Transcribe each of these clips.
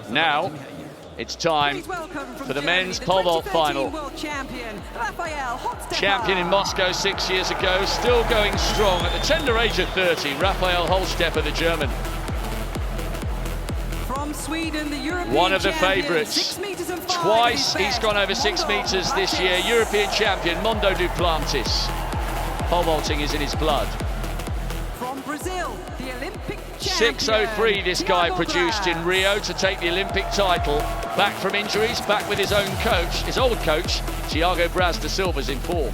Now, it's time for the men's pole vault final. Champion in Moscow 6 years ago, still going strong at the tender age of 30, Raphael Holzstepper, the German. From Sweden, the European one of the champion, favourites. 6 meters and 5 Twice he's gone over 6 meters this year. European champion, Armand Duplantis. Pole vaulting is in his blood. From Brazil, the Olympic champion, 6:03 this guy produced in Rio to take the Olympic title. Back from injuries, back with his own coach, his old coach, Thiago Braz da Silva's in form.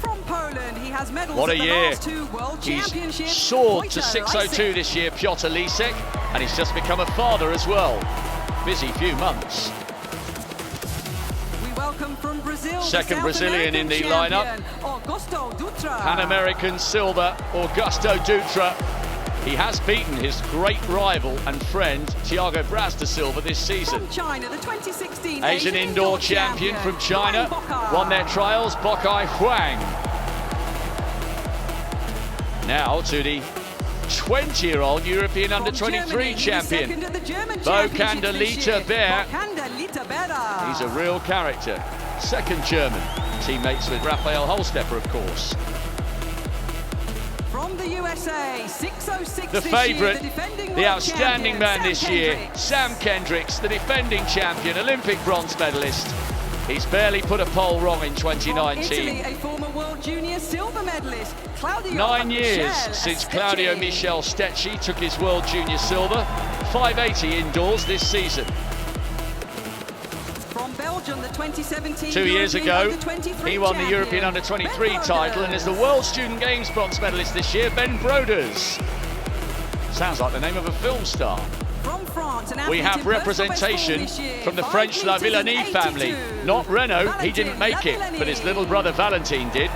From Poland, he has medals What a at the year. last 2 World He's Championships. soared to 6:02 this year, Piotr Lisek, and he's just become a father as well. Busy few months. We welcome from Brazil, Second the Brazilian in the South lineup. American champion, Augusta Dutra. Pan-American silver, Augusta Dutra. He has beaten his great rival and friend, Thiago Braz da Silva, this season. From China, the 2016 Asian indoor champion from China, won their trials, Bokai Huang. Now to the 20-year-old European under-23 champion, Bokan Bear. He's a real character. Second German, teammates with Raphael Holzstepper, of course. From the USA, 6:06 The this favourite, year, the outstanding man Sam this year, Kendricks. Sam Kendricks, the defending champion, Olympic bronze medalist. He's barely put a pole wrong in From 2019. Italy, a former World Junior silver medalist, Claudio 9 years Michele since Stecchi. Claudio Michele Stecchi took his World Junior silver. 580 indoors this season. From Belgium, the 2017 2 years European ago, Under-23 he won the champion, European Under-23 Ben title, and is the World Student Games bronze medalist this year, Ben Broders. Sounds like the name of a film star. From France, an We athlete have in personal representation best form this year, from the 5 French La meters and Villani family. 82. Not Renault, he Valentin didn't make it, Lavillanie. but his little brother Valentin did.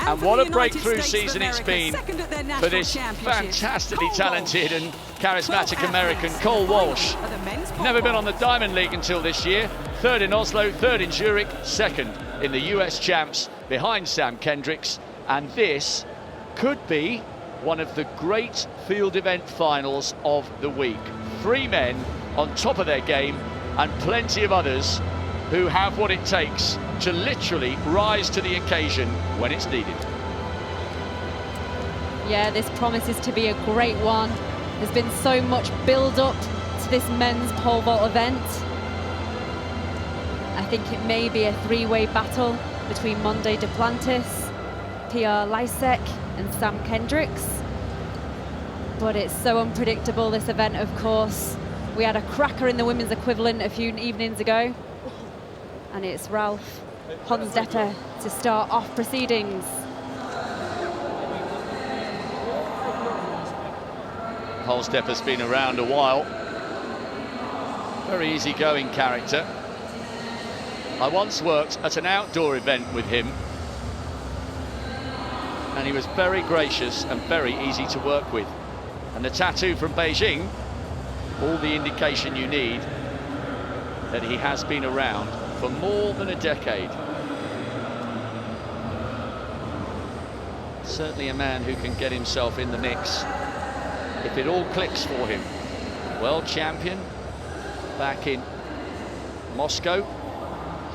And for what the a United breakthrough States of season it's America, been second at their for national this championships. fantastically Cole talented Walsh. and charismatic 12 American athletes Cole in the final Walsh. of the men's pole Never been vault. on the Diamond League until this year. Third in Oslo, third in Zurich, second in the US Champs, behind Sam Kendricks. And this could be one of the great field event finals of the week. 3 men on top of their game, and plenty of others who have what it takes to literally rise to the occasion when it's needed. Yeah, this promises to be a great one. There's been so much build-up to this men's pole vault event. I think it may be a 3-way battle between Armand Duplantis, Piotr Lisek and Sam Kendricks. But it's so unpredictable, this event, of course. We had a cracker in the women's equivalent a few evenings ago. And it's Ralph Holzstepper to start off proceedings. Holzstepper's been around a while. Very easygoing character. I once worked at an outdoor event with him, and he was very gracious and very easy to work with. And the tattoo from Beijing, all the indication you need that he has been around for more than a decade. Certainly a man who can get himself in the mix if it all clicks for him. World champion back in Moscow.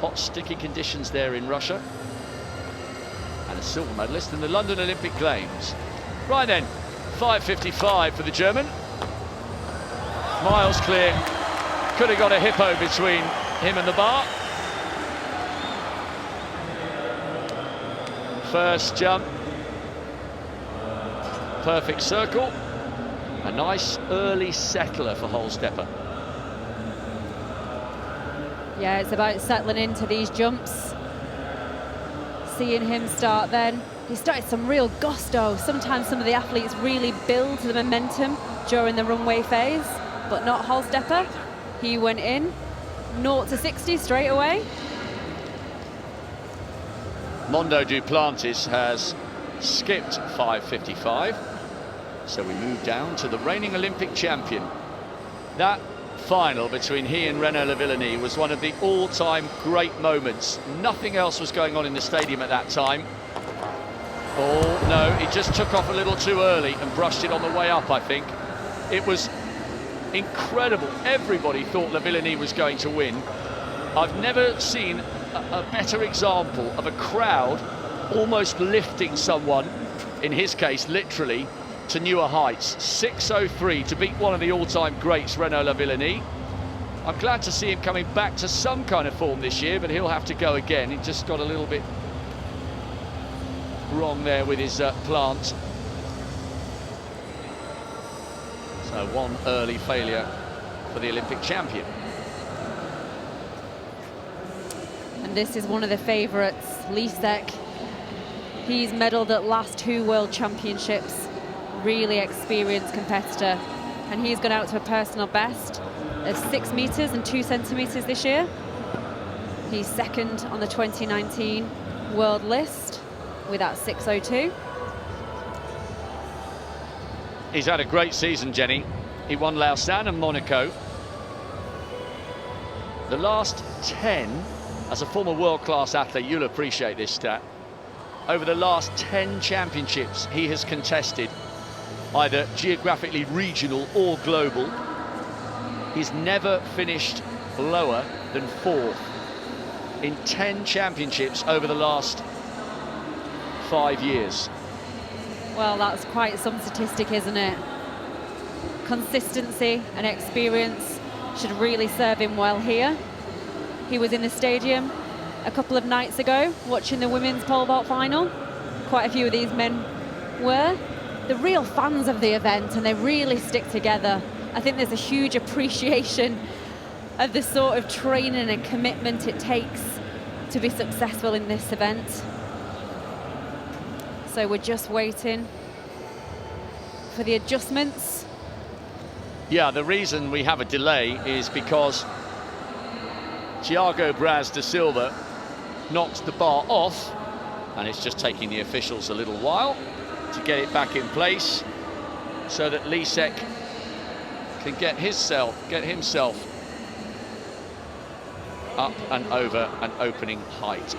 Hot, sticky conditions there in Russia. And a silver medalist in the London Olympic Games. Right then, 5:55 for the German. Miles clear. Could have got a hippo between him and the bar. First jump. Perfect circle. A nice early settler for Holzstepper. Yeah, it's about settling into these jumps. Seeing him start then. He started some real gusto. Sometimes some of the athletes really build the momentum during the runway phase, but not Holzstepper. He went in 0 to 60 straight away. Armand Duplantis has skipped 5:55. So we move down to the reigning Olympic champion. That final between he and Renaud Lavillanie was one of the all-time great moments. Nothing else was going on in the stadium at that time. All No, he just took off a little too early and brushed it on the way up, I think. It was incredible. Everybody thought Le Villani was going to win. I've never seen a better example of a crowd almost lifting someone, in his case, literally, to newer heights. 6:03 to beat one of the all-time greats, Renaud Le Villani. I'm glad to see him coming back to some kind of form this year, but he'll have to go again. He just got a little bit wrong there with his plant. So one early failure for the Olympic champion. And this is one of the favourites, Elise Neck. He's medalled at last 2 World Championships, really experienced competitor. And he's gone out to a personal best of 6 meters and 2 centimeters this year. He's second on the 2019 world list with that 6:02. He's had a great season, Jenny. He won Lausanne and Monaco. The last 10, as a former world-class athlete, you'll appreciate this stat. Over the last 10 championships, he has contested, either geographically regional or global. He's never finished lower than 4th in 10 championships over the last 5 years. Well, that's quite some statistic, isn't it? Consistency and experience should really serve him well here. He was in the stadium a couple of nights ago watching the women's pole vault final. Quite a few of these men were. They're real fans of the event and they really stick together. I think there's a huge appreciation of the sort of training and commitment it takes to be successful in this event. So we're just waiting for the adjustments. Yeah, the reason we have a delay is because Thiago Braz da Silva knocked the bar off, and it's just taking the officials a little while to get it back in place so that Elise Neck can get himself up and over an opening height.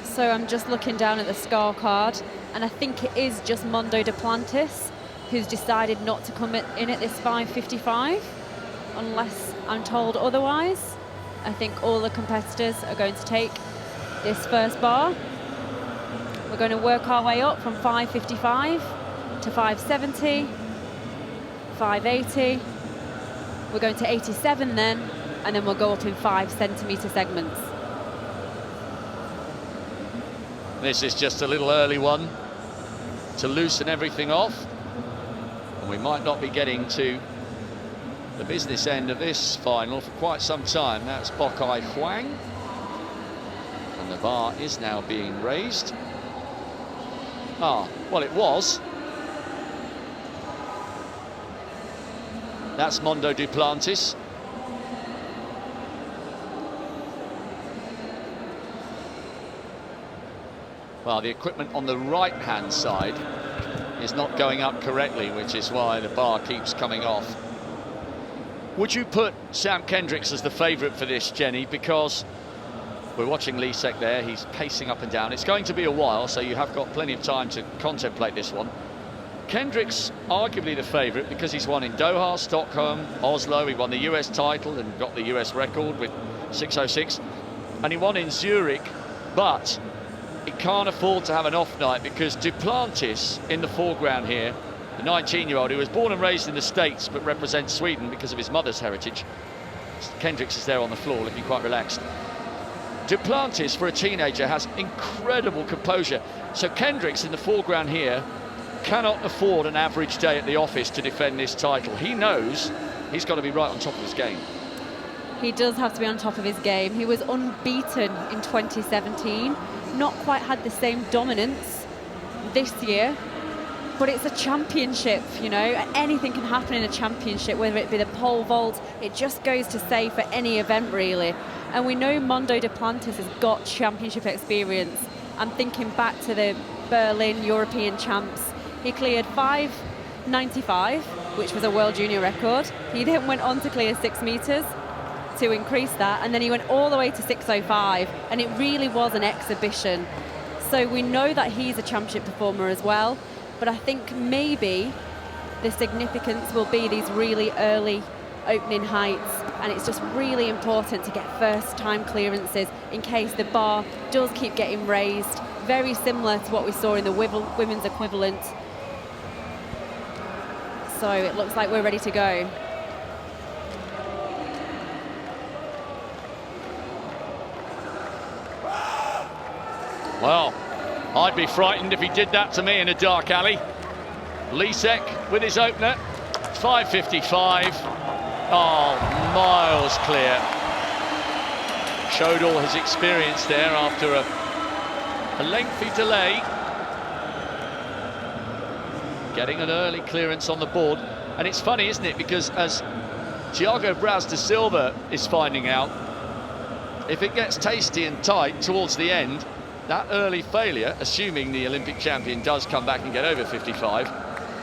So I'm just looking down at the scorecard, and I think it is just Armand Duplantis who's decided not to come in at this 5:55, unless I'm told otherwise. I think all the competitors are going to take this first bar. We're going to work our way up from 5:55 to 5:70, 5:80. We're going to 87 then, and then we'll go up in 5 centimetre segments. This is just a little early one to loosen everything off, and we might not be getting to the business end of this final for quite some time. That's Bokai Huang, and the bar is now being raised. Well, it was. That's Armand Duplantis. Well, the equipment on the right-hand side is not going up correctly, which is why the bar keeps coming off. Would you put Sam Kendricks as the favourite for this, Jenny? Because we're watching Elise Neck there. He's pacing up and down. It's going to be a while, so you have got plenty of time to contemplate this one. Kendricks, arguably the favourite, because he's won in Doha, Stockholm, Oslo. He won the US title and got the US record with 6:06. And he won in Zurich, but he can't afford to have an off night because Duplantis in the foreground here, the 19-year-old who was born and raised in the States but represents Sweden because of his mother's heritage. Kendricks is there on the floor looking quite relaxed. Duplantis, for a teenager, has incredible composure. So Kendricks in the foreground here cannot afford an average day at the office to defend this title. He knows he's got to be right on top of his game. He does have to be on top of his game. He was unbeaten in 2017. Not quite had the same dominance this year, but it's a championship, you know. Anything can happen in a championship, whether it be the pole vault. It just goes to say for any event, really. And we know Armand Duplantis has got championship experience. I'm thinking back to the Berlin European champs. He cleared 5:95, which was a world junior record. He then went on to clear 6 meters to increase that, and then he went all the way to 6:05, and it really was an exhibition. So we know that he's a championship performer as well, but I think maybe the significance will be these really early opening heights, and it's just really important to get first time clearances in case the bar does keep getting raised, very similar to what we saw in the women's equivalent. So it looks like we're ready to go. Well, I'd be frightened if he did that to me in a dark alley. Elise Neck with his opener, 5.55. Oh, miles clear. Showed all his experience there after a lengthy delay. Getting an early clearance on the board. And it's funny, isn't it? Because as Thiago Braz da Silva is finding out, if it gets tasty and tight towards the end, that early failure, assuming the Olympic champion does come back and get over 55,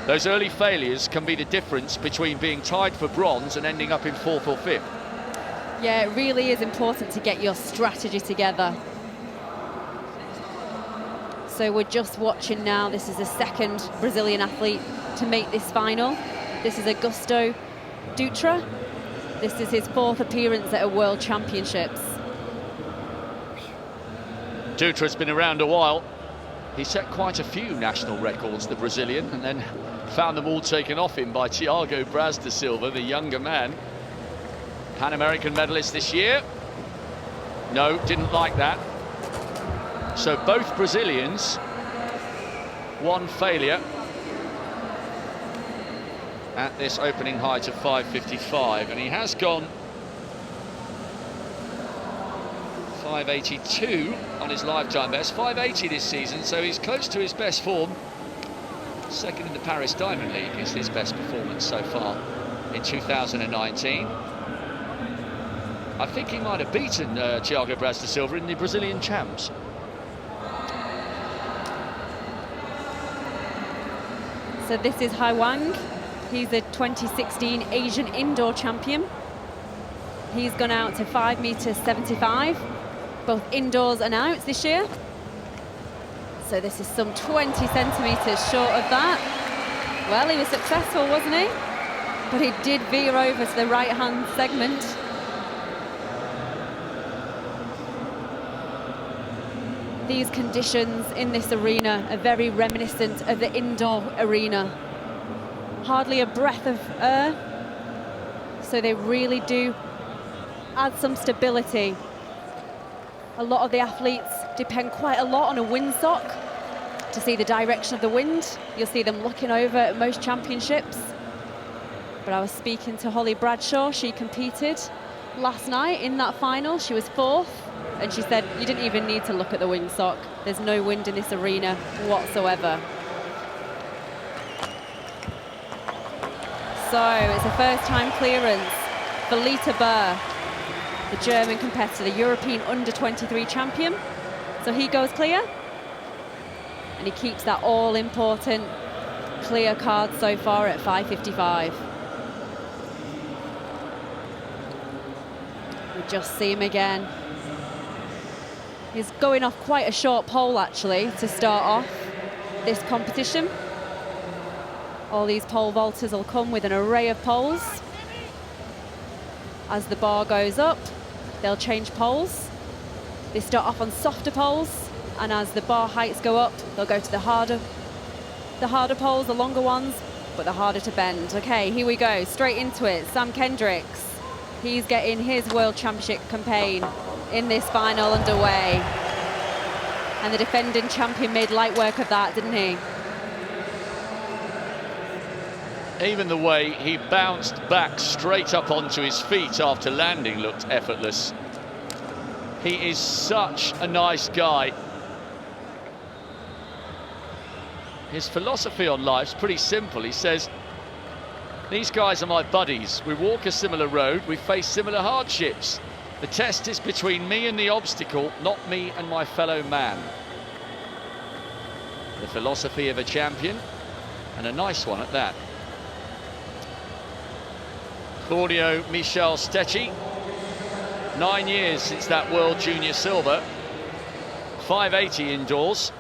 those early failures can be the difference between being tied for bronze and ending up in 4th or 5th. Yeah, it really is important to get your strategy together. So we're just watching now. This is the second Brazilian athlete to make this final. This is Augusta Dutra. This is his 4th appearance at a World Championships. Dutra's been around a while. He set quite a few national records, the Brazilian, and then found them all taken off him by Thiago Braz da Silva, the younger man. Pan American medalist this year. No, didn't like that. So both Brazilians, one failure at this opening height of 5.55, and he has gone 5.82 on his lifetime best, 5.80 this season, so he's close to his best form. Second in the Paris Diamond League is his best performance so far in 2019. I think he might have beaten Thiago Braz da Silva in the Brazilian champs. So this is Hai Wang. He's a 2016 Asian indoor champion. He's gone out to 5.75 meters, both indoors and outs this year. So this is some 20 centimetres short of that. Well, he was successful, wasn't he? But he did veer over to the right-hand segment. These conditions in this arena are very reminiscent of the indoor arena. Hardly a breath of air. So they really do add some stability. A lot of the athletes depend quite a lot on a windsock to see the direction of the wind. You'll see them looking over at most championships. But I was speaking to Holly Bradshaw. She competed last night in that final. She was 4th, and she said, you didn't even need to look at the windsock. There's no wind in this arena whatsoever. So it's a first-time clearance for Lita Burr, the German competitor, the European under-23 champion. So he goes clear, and he keeps that all-important clear card so far at 5.55. We just see him again. He's going off quite a short pole, actually, to start off this competition. All these pole vaulters will come with an array of poles. As the bar goes up, they'll change poles. They start off on softer poles, and as the bar heights go up, they'll go to the harder poles, the longer ones, but the harder to bend. Okay, here we go, straight into it. Sam Kendricks, he's getting his World Championship campaign in this final underway. And the defending champion made light work of that, didn't he? Even the way he bounced back straight up onto his feet after landing looked effortless. He is such a nice guy. His philosophy on life's pretty simple. He says, these guys are my buddies. We walk a similar road, we face similar hardships. The test is between me and the obstacle, not me and my fellow man. The philosophy of a champion, and a nice one at that. Claudio Michel Stecchi, 9 years since that World Junior Silver. 580 indoors.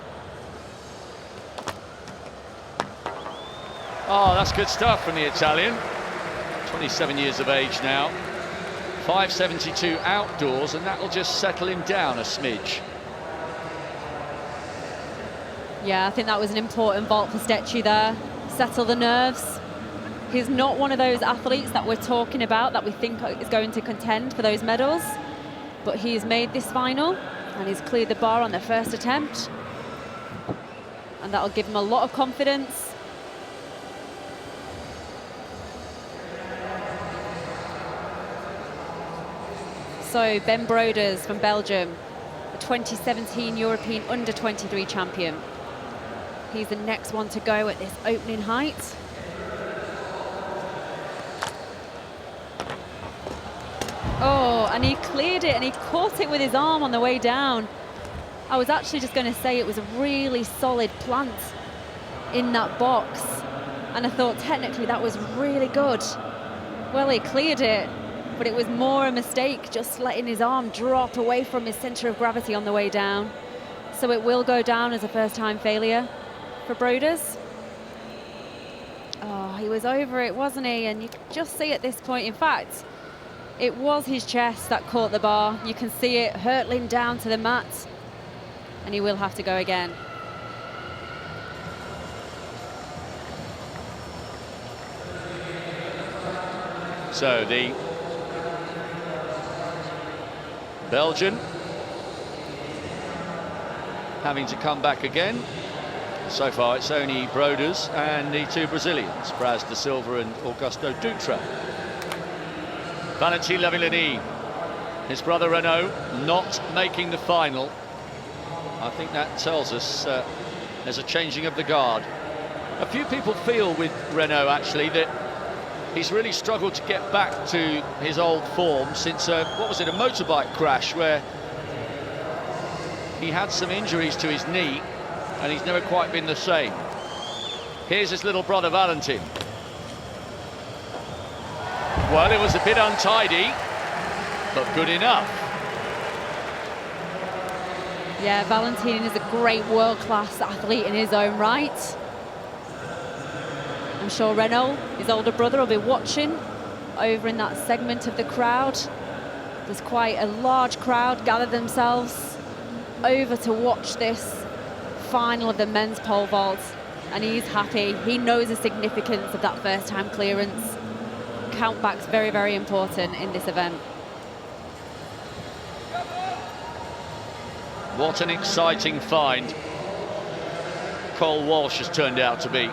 Oh, that's good stuff from the Italian. 27 years of age now. 572 outdoors, and that'll just settle him down a smidge. Yeah, I think that was an important vault for Stetchu there. Settle the nerves. He's not one of those athletes that we're talking about that we think is going to contend for those medals, but he's made this final and he's cleared the bar on the first attempt, and that'll give him a lot of confidence. So Ben Broders from Belgium, the 2017 European Under-23 champion. He's the next one to go at this opening height. Oh, and he cleared it and he caught it with his arm on the way down. I was actually just going to say it was a really solid plant in that box, and I thought technically that was really good. Well, he cleared it, but it was more a mistake just letting his arm drop away from his center of gravity on the way down. So it will go down as a first-time failure for Broders. Oh, he was over it, wasn't he? And you can just see at this point, in fact, it was his chest that caught the bar. You can see it hurtling down to the mat, and he will have to go again. So the Belgian having to come back again. So far it's only Broders and the two Brazilians, Braz da Silva and Augusta Dutra. Valentin Lavillenie, his brother Renaud, not making the final. I think that tells us there's a changing of the guard. A few people feel with Renaud actually that he's really struggled to get back to his old form since, what was it, a motorbike crash where he had some injuries to his knee and he's never quite been the same. Here's his little brother Valentin. Well, it was a bit untidy, but good enough. Yeah, Valentin is a great world-class athlete in his own right. I'm sure Renaud, his older brother, will be watching over in that segment of the crowd. There's quite a large crowd gathered themselves over to watch this final of the men's pole vault, and he's happy. He knows the significance of that first-time clearance. Countback's very, very important in this event. What an exciting find Cole Walsh has turned out to be.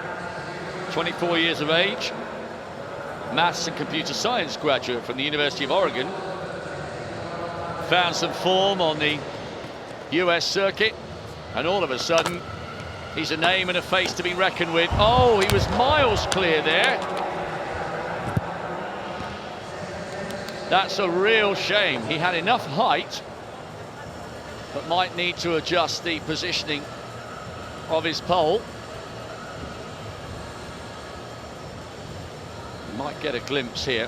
24 years of age, maths and computer science graduate from the University of Oregon. Found some form on the US circuit, and all of a sudden he's a name and a face to be reckoned with. Oh, he was miles clear there. That's a real shame. He had enough height, but might need to adjust the positioning of his pole. Might get a glimpse here.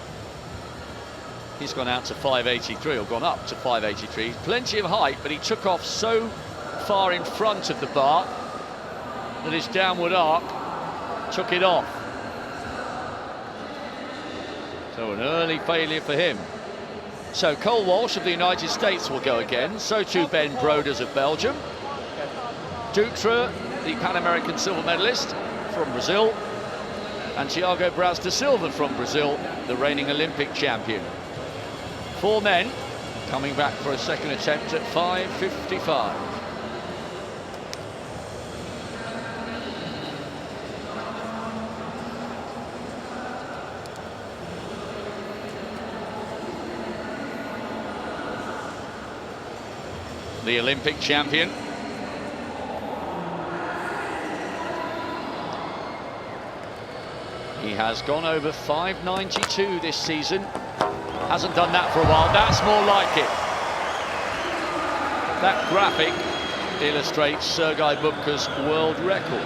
He's gone out to 583, or gone up to 583. Plenty of height, but he took off so far in front of the bar that his downward arc took it off. So an early failure for him. So Cole Walsh of the United States will go again. So too Ben Broders of Belgium. Dutra, the Pan American silver medalist from Brazil. And Thiago Braz da Silva from Brazil, the reigning Olympic champion. 4 men coming back for a second attempt at 5:55. The Olympic champion. He has gone over 592 this season. Hasn't done that for a while. That's more like it. That graphic illustrates Sergei Bubka's world record.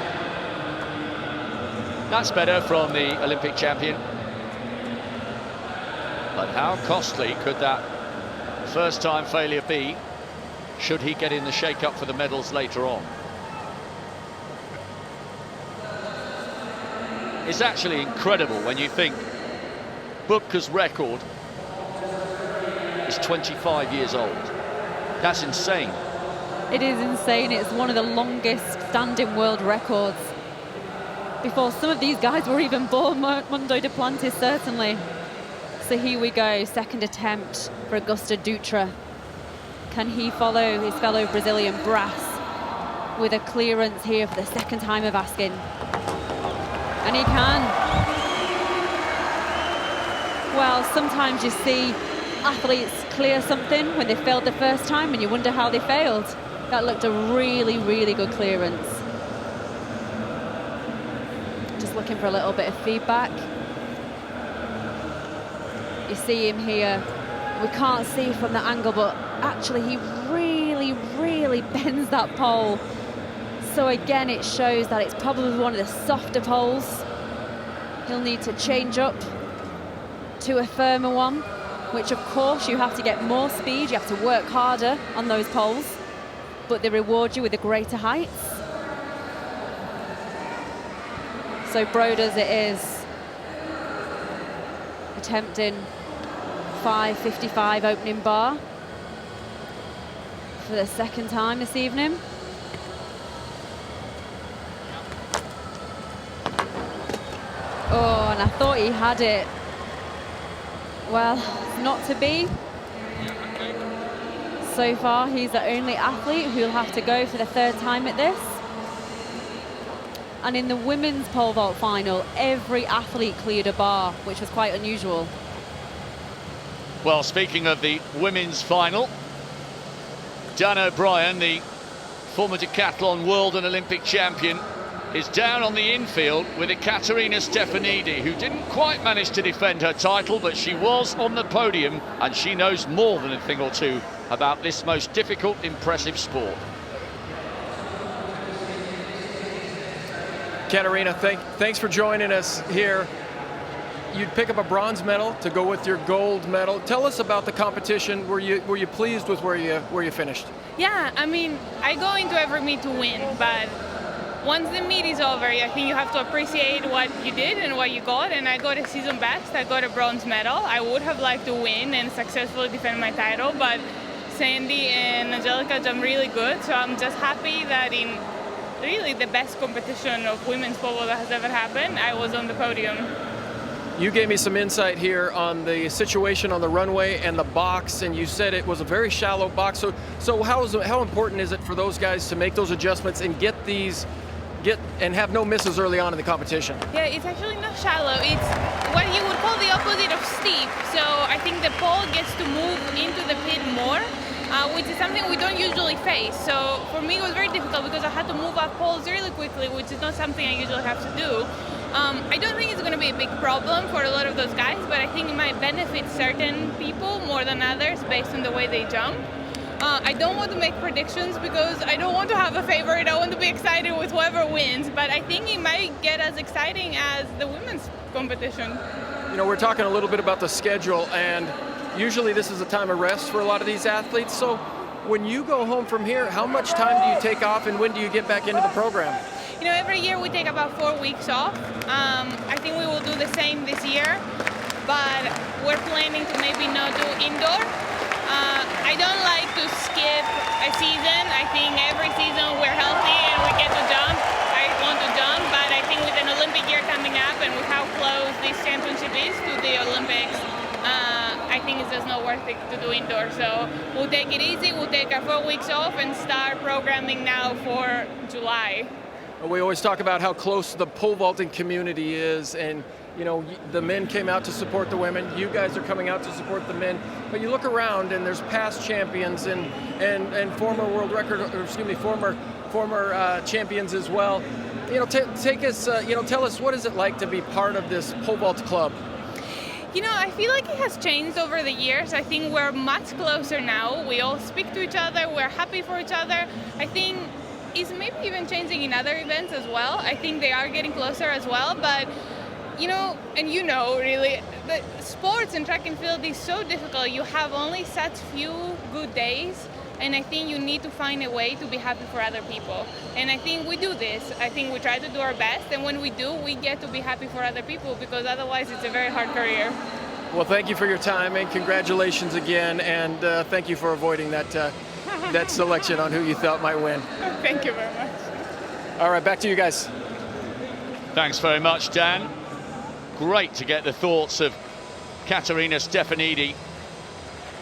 That's better from the Olympic champion. But how costly could that first-time failure be should he get in the shake-up for the medals later on. It's actually incredible when you think Bubka's record is 25 years old. That's insane. It is insane. It's one of the longest standing world records. Before some of these guys were even born, Armand Duplantis certainly. So here we go, second attempt for Augusta Dutra. Can he follow his fellow Brazilian brass with a clearance here for the second time of asking? And he can. Well, sometimes you see athletes clear something when they failed the first time and you wonder how they failed. That looked a really, really good clearance. Just looking for a little bit of feedback. You see him here. We can't see from the angle, but actually he really, really bends that pole. So again, it shows that it's probably one of the softer poles. He'll need to change up to a firmer one, which of course you have to get more speed, you have to work harder on those poles, but they reward you with the greater heights. So Broders it is, attempting 5:55 opening bar for the second time this evening. Oh, and I thought he had it. Well, it's not to be. So far, he's the only athlete who'll have to go for the third time at this. And in the women's pole vault final, every athlete cleared a bar, which was quite unusual. Well, speaking of the women's final, Dan O'Brien, the former decathlon world and Olympic champion, is down on the infield with Ekaterina Stefanidi, who didn't quite manage to defend her title, but she was on the podium, and she knows more than a thing or two about this most difficult, impressive sport. Katerina, thanks for joining us here. You'd pick up a bronze medal to go with your gold medal. Tell us about the competition. Were you pleased with where you finished? Yeah, I mean, I go into every meet to win, but once the meet is over, I think you have to appreciate what you did and what you got, and I got a season best. I got a bronze medal. I would have liked to win and successfully defend my title, but Sandy and Angelica jumped really good, so I'm just happy that in really the best competition of women's pole vault that has ever happened, I was on the podium. You gave me some insight here on the situation on the runway and the box, and you said it was a very shallow box. So how important is it for those guys to make those adjustments and get and have no misses early on in the competition? Yeah, it's actually not shallow. It's what you would call the opposite of steep. So I think the pole gets to move into the pit more, which is something we don't usually face. So for me, it was very difficult because I had to move up poles really quickly, which is not something I usually have to do. I don't think it's going to be a big problem for a lot of those guys, but I think it might benefit certain people more than others based on the way they jump. I don't want to make predictions because I don't want to have a favorite. I want to be excited with whoever wins, but I think it might get as exciting as the women's competition. You know, we're talking a little bit about the schedule, and usually this is a time of rest for a lot of these athletes. So when you go home from here, how much time do you take off and when do you get back into the program? You know, every year we take about 4 weeks off. I think we will do the same this year, but we're planning to maybe not do indoor. I don't like to skip a season. I think every season we're healthy and we get to jump. I want to jump, but I think with an Olympic year coming up and with how close this championship is to the Olympics, I think it's just not worth it to do indoor. So we'll take it easy. We'll take our 4 weeks off and start programming now for July. We always talk about how close the pole vaulting community is, and you know, the men came out to support the women. You guys are coming out to support the men. But you look around, and there's past champions and former world record, or excuse me, former champions as well. You know, take us. Tell us, what is it like to be part of this pole vault club? You know, I feel like it has changed over the years. I think we're much closer now. We all speak to each other. We're happy for each other. I think it's maybe even changing in other events as well. I think they are getting closer as well, but you know, and you know, really, the sports and track and field is so difficult. You have only such few good days and I think you need to find a way to be happy for other people. And I think we do this. I think we try to do our best, and when we do, we get to be happy for other people, because otherwise it's a very hard career. Well, thank you for your time, and congratulations again, and thank you for avoiding that that selection on who you thought might win. Thank you very much. All right, back to you guys. Thanks very much, Dan. Great to get the thoughts of Caterina Stefanidi.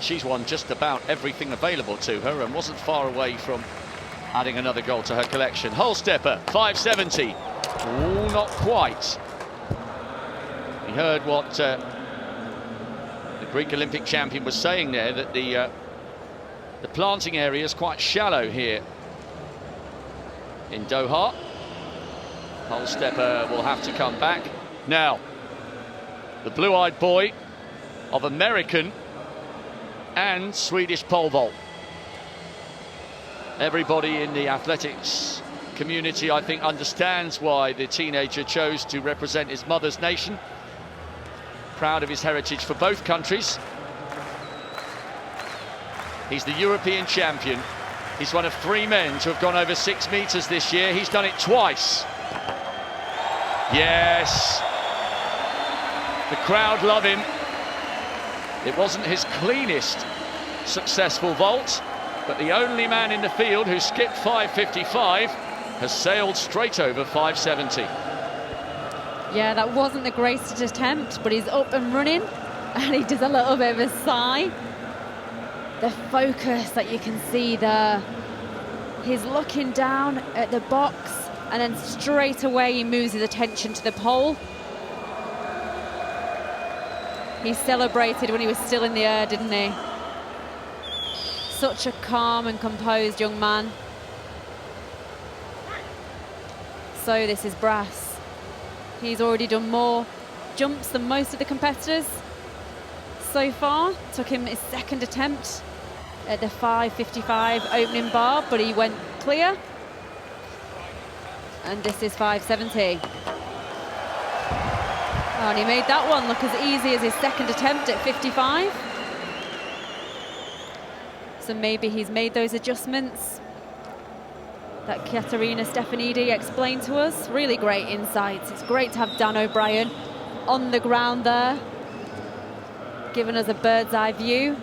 She's won just about everything available to her and wasn't far away from adding another goal to her collection. Holstepper, 570. Oh, not quite. We heard what the Greek Olympic champion was saying there, that the planting area is quite shallow here in Doha. Holstepper will have to come back. Now, the blue-eyed boy of American and Swedish pole vault. Everybody in the athletics community, I think, understands why the teenager chose to represent his mother's nation. Proud of his heritage for both countries. He's the European champion. He's one of 3 men to have gone over 6 meters this year. He's done it twice. Yes. The crowd love him. It wasn't his cleanest successful vault, but the only man in the field who skipped 5.55 has sailed straight over 5.70. Yeah, that wasn't the greatest attempt, but he's up and running, and he does a little bit of a sigh. The focus that you can see there. He's looking down at the box, and then straight away he moves his attention to the pole. He celebrated when he was still in the air, didn't he? Such a calm and composed young man. So this is brass. He's already done more jumps than most of the competitors so far. Took him his second attempt at the 5.55 opening bar, but he went clear. And this is 5.70. Oh, and he made that one look as easy as his second attempt at 55. So maybe he's made those adjustments that Caterina Stefanidi explained to us. Really great insights. It's great to have Dan O'Brien on the ground there, giving us a bird's eye view.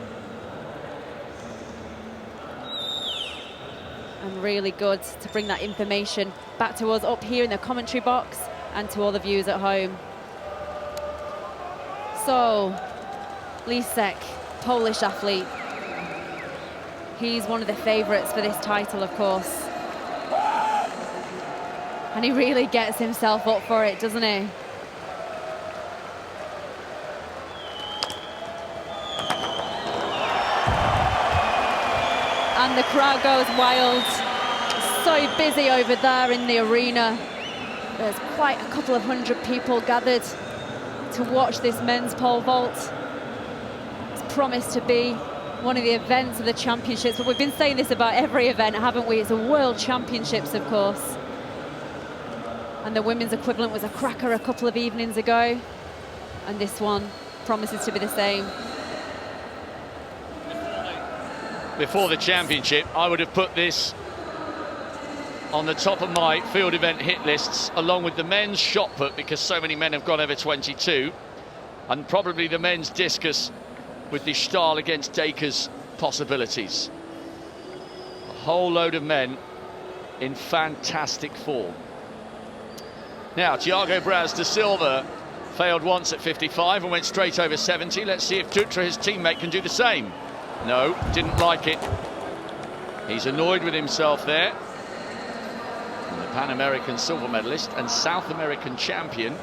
And really good to bring that information back to us up here in the commentary box and to all the viewers at home. So, Elise Neck, Polish athlete. He's one of the favourites for this title, of course. And he really gets himself up for it, doesn't he? And the crowd goes wild. So busy over there in the arena. There's quite a couple of hundred people gathered to watch this men's pole vault. It's promised to be one of the events of the championships, but we've been saying this about every event, haven't we? It's the World Championships, of course. And the women's equivalent was a cracker a couple of evenings ago, and this one promises to be the same. Before the championship, I would have put this on the top of my field event hit lists, along with the men's shot put, because so many men have gone over 22, and probably the men's discus with the Stahl against Dacre's possibilities. A whole load of men in fantastic form. Now, Thiago Braz da Silva failed once at 55 and went straight over 70. Let's see if Dutra, his teammate, can do the same. No, didn't like it. He's annoyed with himself there. And the Pan American silver medalist and South American champion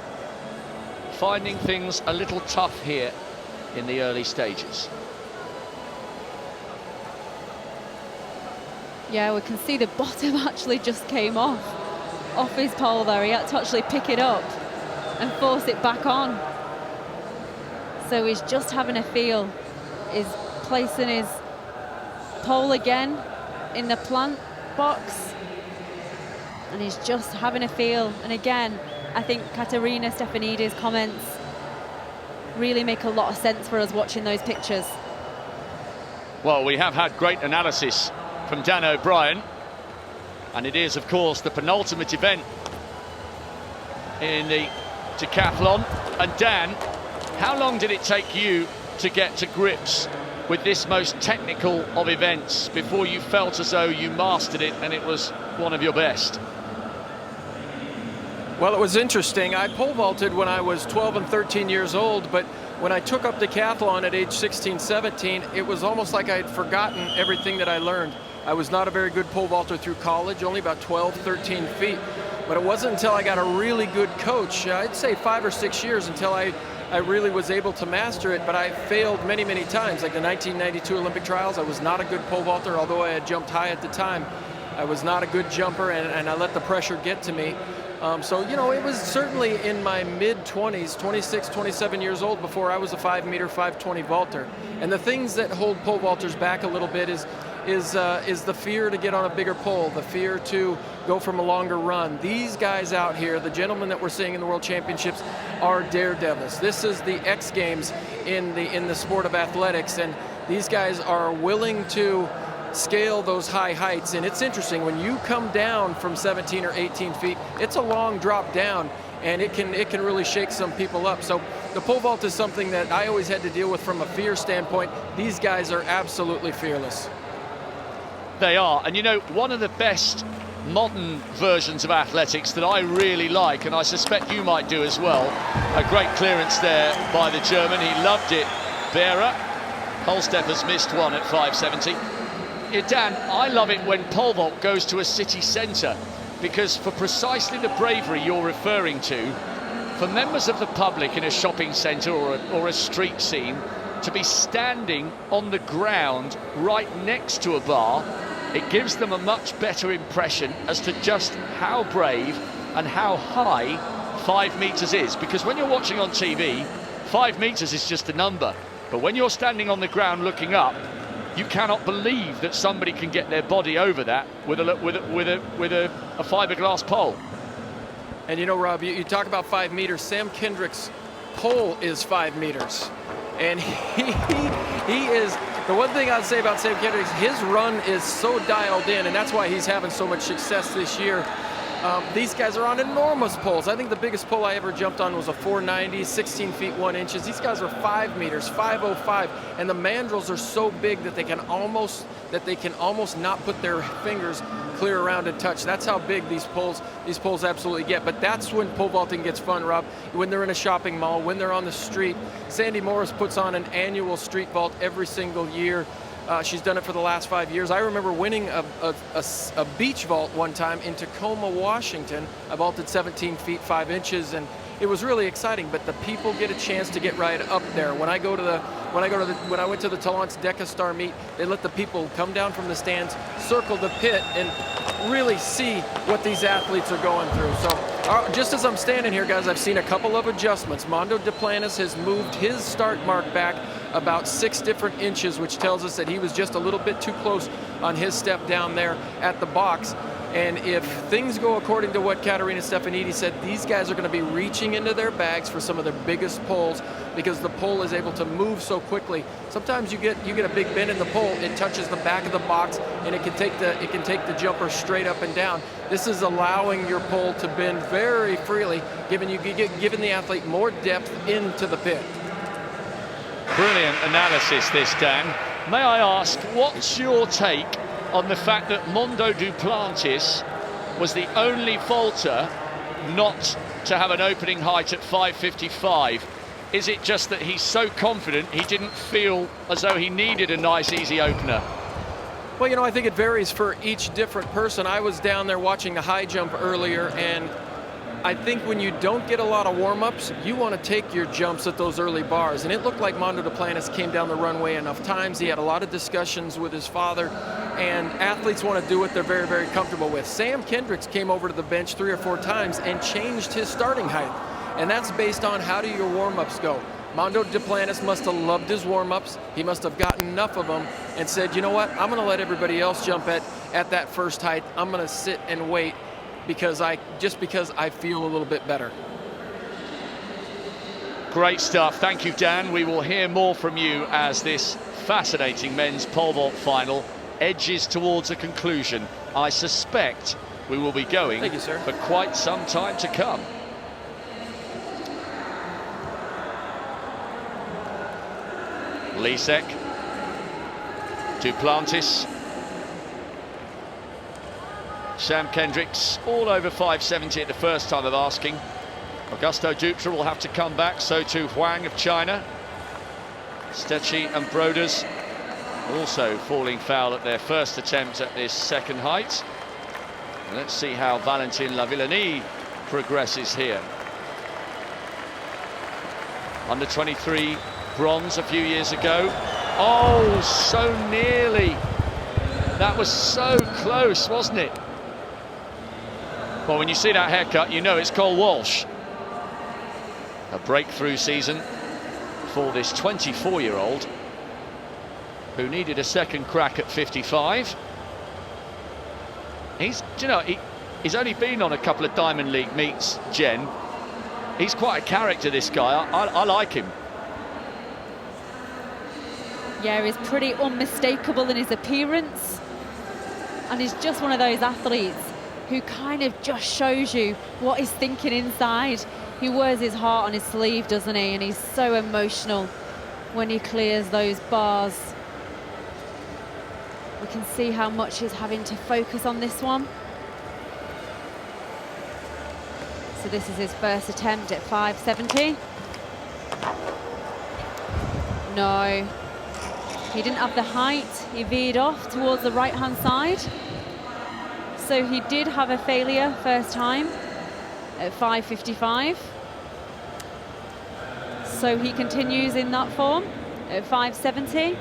finding things a little tough here in the early stages. Yeah, we can see the bottom actually just came off his pole there. He had to actually pick it up and force it back on. So he's just having a feel. He's placing his pole again in the plant box, and he's just having a feel. And again, I think Caterina Stefanidi's comments really make a lot of sense for us watching those pictures. Well, we have had great analysis from Dan O'Brien, and it is, of course, the penultimate event in the decathlon. And Dan, how long did it take you to get to grips with this most technical of events before you felt as though you mastered it and it was one of your best? Well, it was interesting. I pole vaulted when I was 12 and 13 years old, but when I took up decathlon at age 16, 17, it was almost like I had forgotten everything that I learned. I was not a very good pole vaulter through college, only about 12, 13 feet. But it wasn't until I got a really good coach, I'd say 5 or 6 years, until I really was able to master it. But I failed many, many times. Like the 1992 Olympic trials, I was not a good pole vaulter, although I had jumped high at the time. I was not a good jumper, and I let the pressure get to me. So, you know, it was certainly in my mid-20s, 26, 27 years old, before I was a 5-meter, 520 vaulter. And the things that hold pole vaulters back a little bit is the fear to get on a bigger pole, the fear to go from a longer run. These guys out here, the gentlemen that we're seeing in the World Championships, are daredevils. This is the X Games in the sport of athletics, and these guys are willing to scale those high heights. And it's interesting, when you come down from 17 or 18 feet, it's a long drop down, and it can really shake some people up. So the pole vault is something that I always had to deal with from a fear standpoint. These guys are absolutely fearless. They are, and you know, one of the best modern versions of athletics that I really like, and I suspect you might do as well, a great clearance there by the German. He loved it, Vera. Holstepper's missed one at 570. Yeah, Dan, I love it when pole vault goes to a city centre, because for precisely the bravery you're referring to, for members of the public in a shopping centre or a street scene to be standing on the ground right next to a bar, it gives them a much better impression as to just how brave and how high 5 meters is. Because when you're watching on TV, 5 meters is just a number, but when you're standing on the ground looking up, you cannot believe that somebody can get their body over that with a fiberglass pole. And you know, Rob, you talk about 5 meters. Sam Kendricks' pole is 5 meters. And he is, the one thing I'd say about Sam Kendricks, his run is so dialed in, and that's why he's having so much success this year. These guys are on enormous poles. I think the biggest pole I ever jumped on was a 490, 16 feet 1 inches. These guys are 5 meters, 505, and the mandrels are so big that they can almost not put their fingers clear around and touch. That's how big these poles absolutely get. But that's when pole vaulting gets fun, Rob. When they're in a shopping mall, when they're on the street. Sandy Morris puts on an annual street vault every single year. She's done it for the last 5 years. I remember winning a beach vault one time in Tacoma, Washington. I vaulted 17 feet 5 inches, and it was really exciting. But the people get a chance to get right up there. When I went to the Talents Deca Star meet, they let the people come down from the stands, circle the pit, and really see what these athletes are going through. So just as I'm standing here, guys, I've seen a couple of adjustments. Armand Duplantis has moved his start mark back about 6 different inches, which tells us that he was just a little bit too close on his step down there at the box. And if things go according to what Katerina Stefanidi said, these guys are going to be reaching into their bags for some of their biggest poles, because the pole is able to move so quickly. Sometimes you get a big bend in the pole, it touches the back of the box, and it can take the jumper straight up and down. This is allowing your pole to bend very freely, giving the athlete more depth into the pit. Brilliant analysis this, Dan. May I ask, what's your take on the fact that Armand Duplantis was the only vaulter not to have an opening height at 5.55? Is it just that he's so confident he didn't feel as though he needed a nice, easy opener? Well, you know, I think it varies for each different person. I was down there watching the high jump earlier, and I think when you don't get a lot of warm-ups, you want to take your jumps at those early bars. And it looked like Armand Duplantis came down the runway enough times. He had a lot of discussions with his father, and athletes want to do what they're very, very comfortable with. Sam Kendricks came over to the bench 3 or 4 times and changed his starting height. And that's based on how do your warm-ups go. Armand Duplantis must have loved his warm-ups. He must have gotten enough of them and said, you know what, I'm going to let everybody else jump at that first height. I'm going to sit and wait because I feel a little bit better. Great stuff. Thank you, Dan. We will hear more from you as this fascinating men's pole vault final edges towards a conclusion. I suspect we will be going Thank you, sir. for quite some time to come. Elise Neck, Duplantis, Sam Kendricks, all over 570 at the first time of asking. Augusta Dutra will have to come back, so too Huang of China. Stechi and Broders also falling foul at their first attempt at this second height. And let's see how Valentin Lavillenie progresses here. Under 23 bronze a few years ago. Oh, so nearly. That was so close, wasn't it? Well, when you see that haircut, you know it's Cole Walsh. A breakthrough season for this 24-year-old who needed a second crack at 55. He's only been on a couple of Diamond League meets, Jen. He's quite a character, this guy. I like him. Yeah, he's pretty unmistakable in his appearance. And he's just one of those athletes who kind of just shows you what he's thinking inside. He wears his heart on his sleeve, doesn't he? And he's so emotional when he clears those bars. We can see how much he's having to focus on this one. So this is his first attempt at 570. No, he didn't have the height. He veered off towards the right-hand side. So he did have a failure first time at 555. So he continues in that form at 570.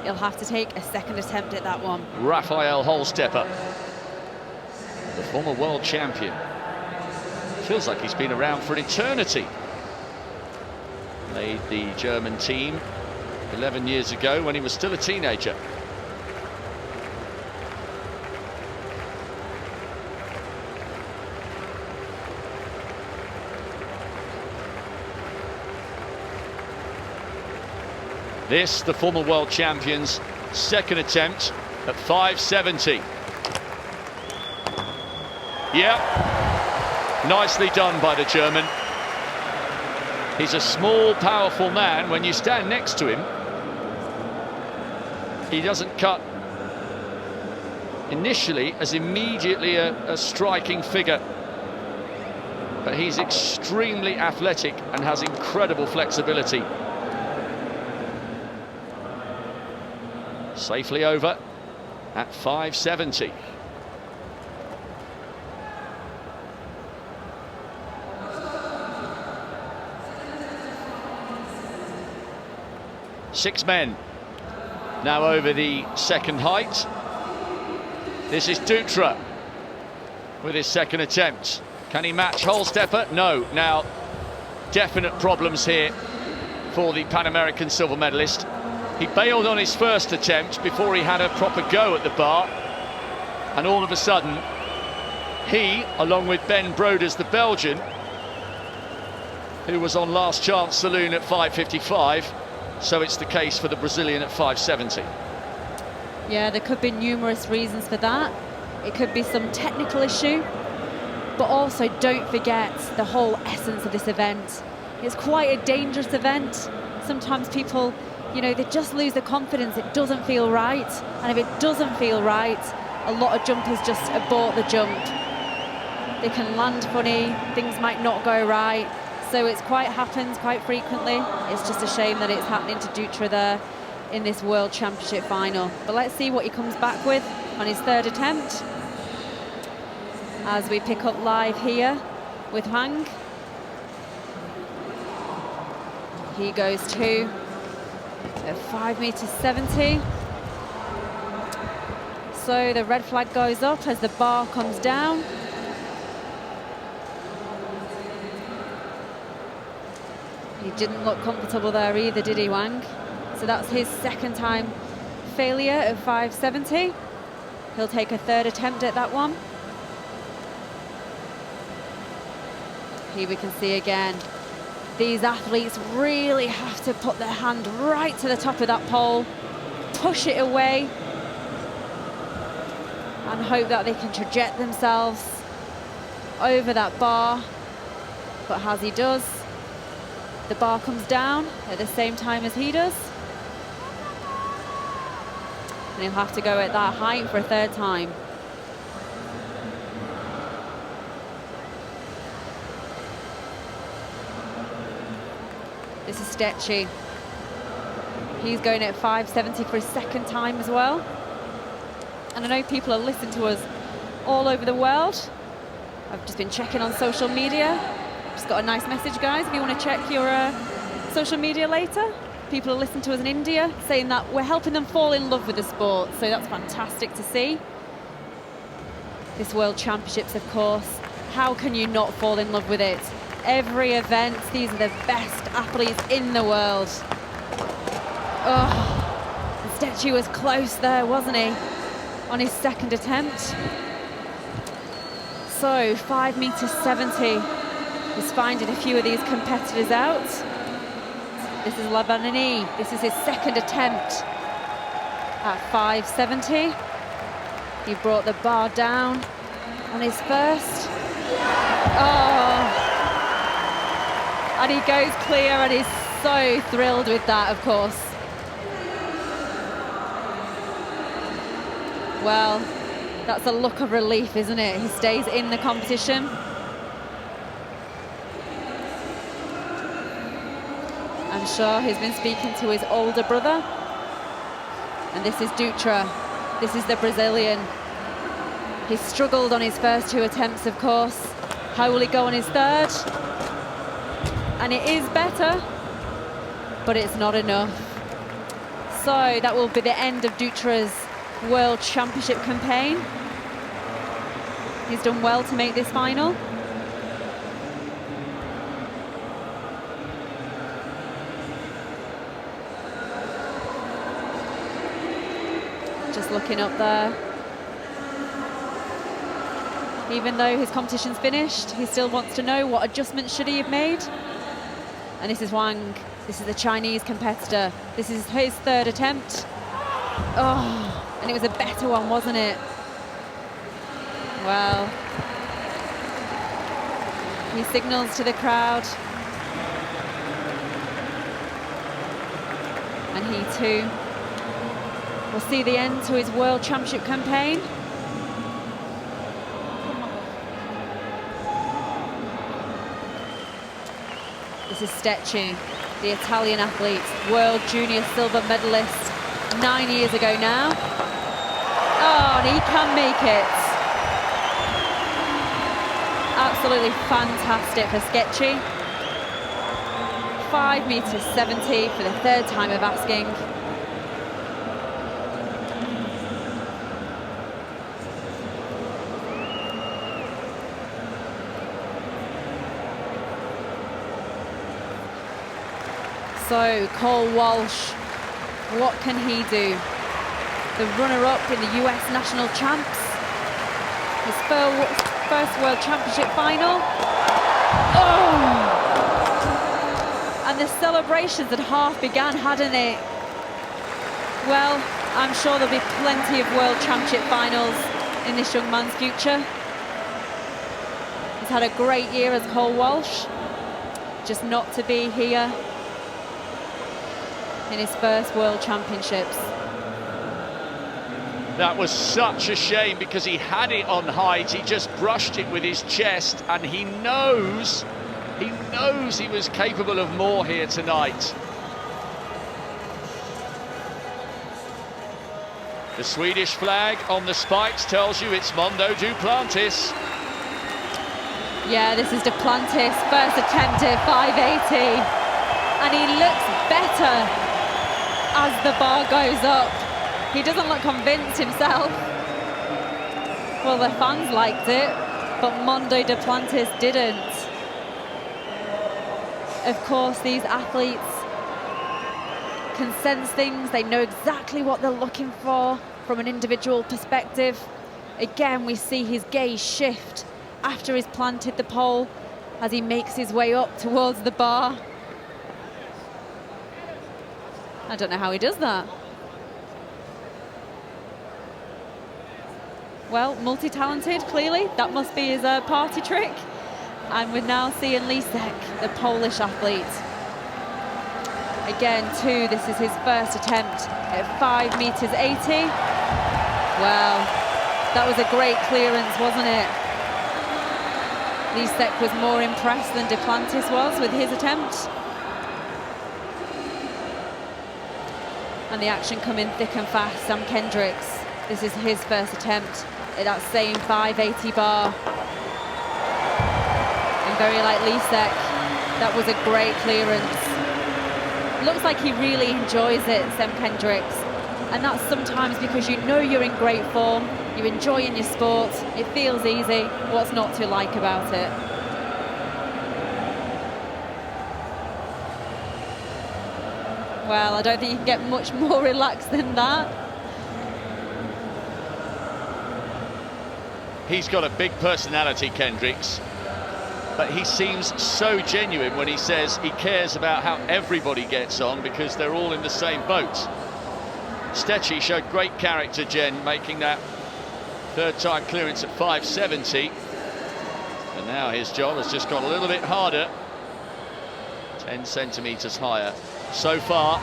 He'll have to take a second attempt at that one. Raphael Holstepper, the former world champion. Feels like he's been around for an eternity. Made the German team 11 years ago when he was still a teenager. This, the former world champion's second attempt at 570. Yeah, nicely done by the German. He's a small, powerful man. When you stand next to him, he doesn't cut initially as immediately a striking figure. But he's extremely athletic and has incredible flexibility. Safely over at 570. Six men now over the second height. This is Dutra with his second attempt. Can he match Holstepper? No. Now, definite problems here for the Pan American silver medalist. He bailed on his first attempt before he had a proper go at the bar, and all of a sudden he, along with Ben Broders, the Belgian, who was on last chance saloon at 555, so it's the case for the Brazilian at 570. Yeah, there could be numerous reasons for that. It could be some technical issue, but also don't forget the whole essence of this event. It's quite a dangerous event. Sometimes people, you know, they just lose their confidence. It doesn't feel right. And if it doesn't feel right, a lot of jumpers just abort the jump. They can land funny, things might not go right. So it happens quite frequently. It's just a shame that it's happening to Dutra there in this World Championship final. But let's see what he comes back with on his third attempt. As we pick up live here with Huang. He goes to at 5.70 meters. So the red flag goes up as the bar comes down. He didn't look comfortable there either, did he, Huang? So that's his second time failure at 5.70. He'll take a third attempt at that one. Here we can see again These athletes really have to put their hand right to the top of that pole, push it away, and hope that they can traject themselves over that bar. But as he does, the bar comes down at the same time as he does. And he'll have to go at that height for a third time. This is Stecchi. He's going at 570 for his second time as well. And I know people are listening to us all over the world. I've just been checking on social media. Just got a nice message, guys, if you want to check your social media later. People are listening to us in India, saying that we're helping them fall in love with the sport. So that's fantastic to see. This World Championships, of course, how can you not fall in love with it? Every event, these are the best athletes in the world. Oh, Stecchi was close there, wasn't he? On his second attempt. So 5m70 is finding a few of these competitors out. This is Lebanese. This is his second attempt at 570. He brought the bar down on his first. Oh. And he goes clear, and he's so thrilled with that, of course. Well, that's a look of relief, isn't it? He stays in the competition. I'm sure he's been speaking to his older brother. And this is Dutra. This is the Brazilian. He struggled on his first two attempts, of course. How will he go on his third? And it is better, but it's not enough. So that will be the end of Dutra's World Championship campaign. He's done well to make this final. Just looking up there. Even though his competition's finished, he still wants to know what adjustments should he have made. And this is Wang. This is the Chinese competitor. This is his third attempt. Oh, and it was a better one, wasn't it? Well, he signals to the crowd. And he too will see the end to his World Championship campaign. This is Stecchi, the Italian athlete, World Junior silver medalist 9 years ago now. Oh, and he can make it. Absolutely fantastic for Stecchi. 5m70 for the third time of asking. So Cole Walsh, what can he do? The runner-up in the US National Champs. His first World Championship final. Oh! And the celebrations had half began, hadn't it? Well, I'm sure there'll be plenty of World Championship finals in this young man's future. He's had a great year as Cole Walsh, just not to be here in his first World Championships. That was such a shame because he had it on height, he just brushed it with his chest, and he knows he was capable of more here tonight. The Swedish flag on the spikes tells you it's Armand Duplantis. Yeah, this is Duplantis, first attempt at 580, and he looks better as the bar goes up. He doesn't look convinced himself. Well, the fans liked it, but Mondo Duplantis didn't. Of course, these athletes can sense things. They know exactly what they're looking for from an individual perspective. Again, we see his gaze shift after he's planted the pole, as he makes his way up towards the bar. I don't know how he does that. Well, multi-talented, clearly. That must be his party trick. And we're now seeing Elise Neck, the Polish athlete. Again, too, this is his first attempt at 5 meters 80. Wow, that was a great clearance, wasn't it? Elise Neck was more impressed than Duplantis was with his attempt. And the action coming thick and fast. Sam Kendricks, this is his first attempt at that same 580 bar. And very like Elise Neck, that was a great clearance. Looks like he really enjoys it, Sam Kendricks. And that's sometimes because you know you're in great form, you're enjoying your sport, it feels easy. What's not to like about it? Well, I don't think you can get much more relaxed than that. He's got a big personality, Kendricks, but he seems so genuine when he says he cares about how everybody gets on because they're all in the same boat. Stecchi showed great character, Jen, making that third time clearance at 570. And now his job has just got a little bit harder. 10 centimeters higher. So far,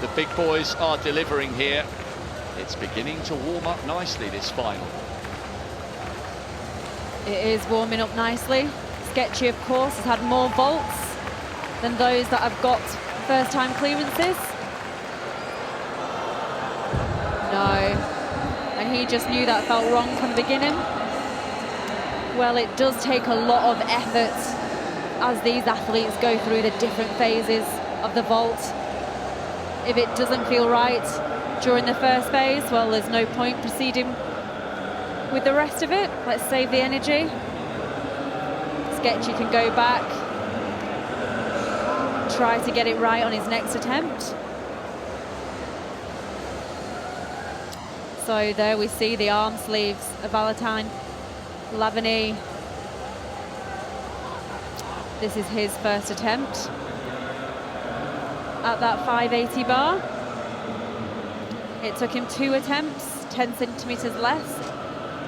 the big boys are delivering here. It's beginning to warm up nicely, this final. It is warming up nicely. Sketchy, of course, has had more vaults than those that have got first-time clearances. No, and he just knew that felt wrong from the beginning. Well, it does take a lot of effort as these athletes go through the different phases of the vault. If it doesn't feel right during the first phase, well, there's no point proceeding with the rest of it. Let's save the energy. Sketchy can go back, try to get it right on his next attempt. So there we see the arm sleeves of Valentine Lavany. This is his first attempt at that 580 bar. It took him 2 attempts, 10 centimeters less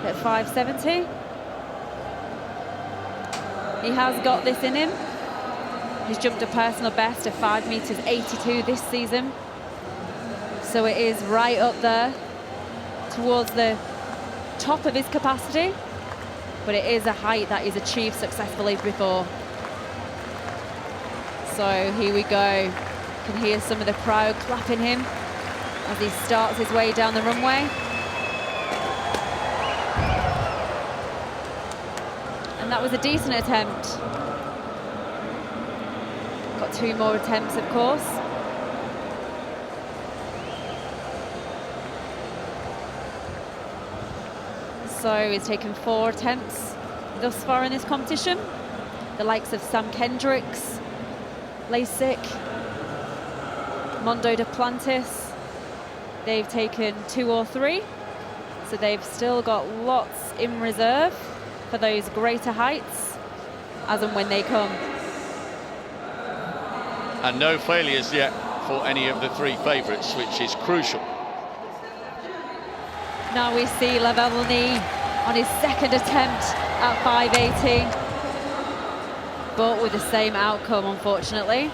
at 570. He has got this in him. He's jumped a personal best of 5 meters 82 this season. So it is right up there towards the top of his capacity, but it is a height that he's achieved successfully before. So here we go. You can hear some of the crowd clapping him as he starts his way down the runway. And that was a decent attempt. Got 2 more attempts, of course. So he's taken 4 attempts thus far in this competition. The likes of Sam Kendricks, Lasik, Armand Duplantis, they've taken 2 or 3. So they've still got lots in reserve for those greater heights as and when they come. And no failures yet for any of the 3 favourites, which is crucial. Now we see Lavany on his second attempt at 580, but with the same outcome, unfortunately.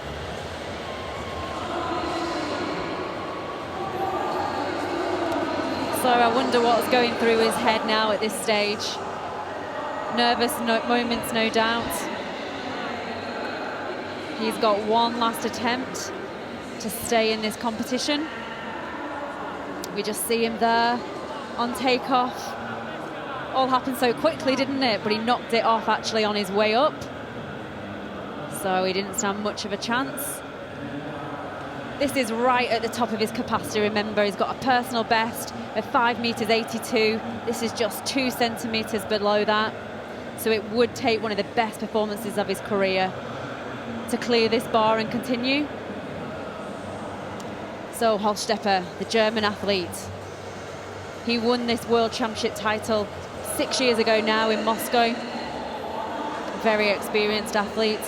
So I wonder what's going through his head now at this stage. Nervous moments, no doubt. He's got 1 last attempt to stay in this competition. We just see him there on takeoff. All happened so quickly, didn't it? But he knocked it off actually on his way up. So he didn't stand much of a chance. This is right at the top of his capacity. Remember, he's got a personal best of 5 meters 82. This is just 2 centimeters below that. So it would take one of the best performances of his career to clear this bar and continue. So Holzstepper, the German athlete, he won this World Championship title 6 years ago now in Moscow. very experienced athlete.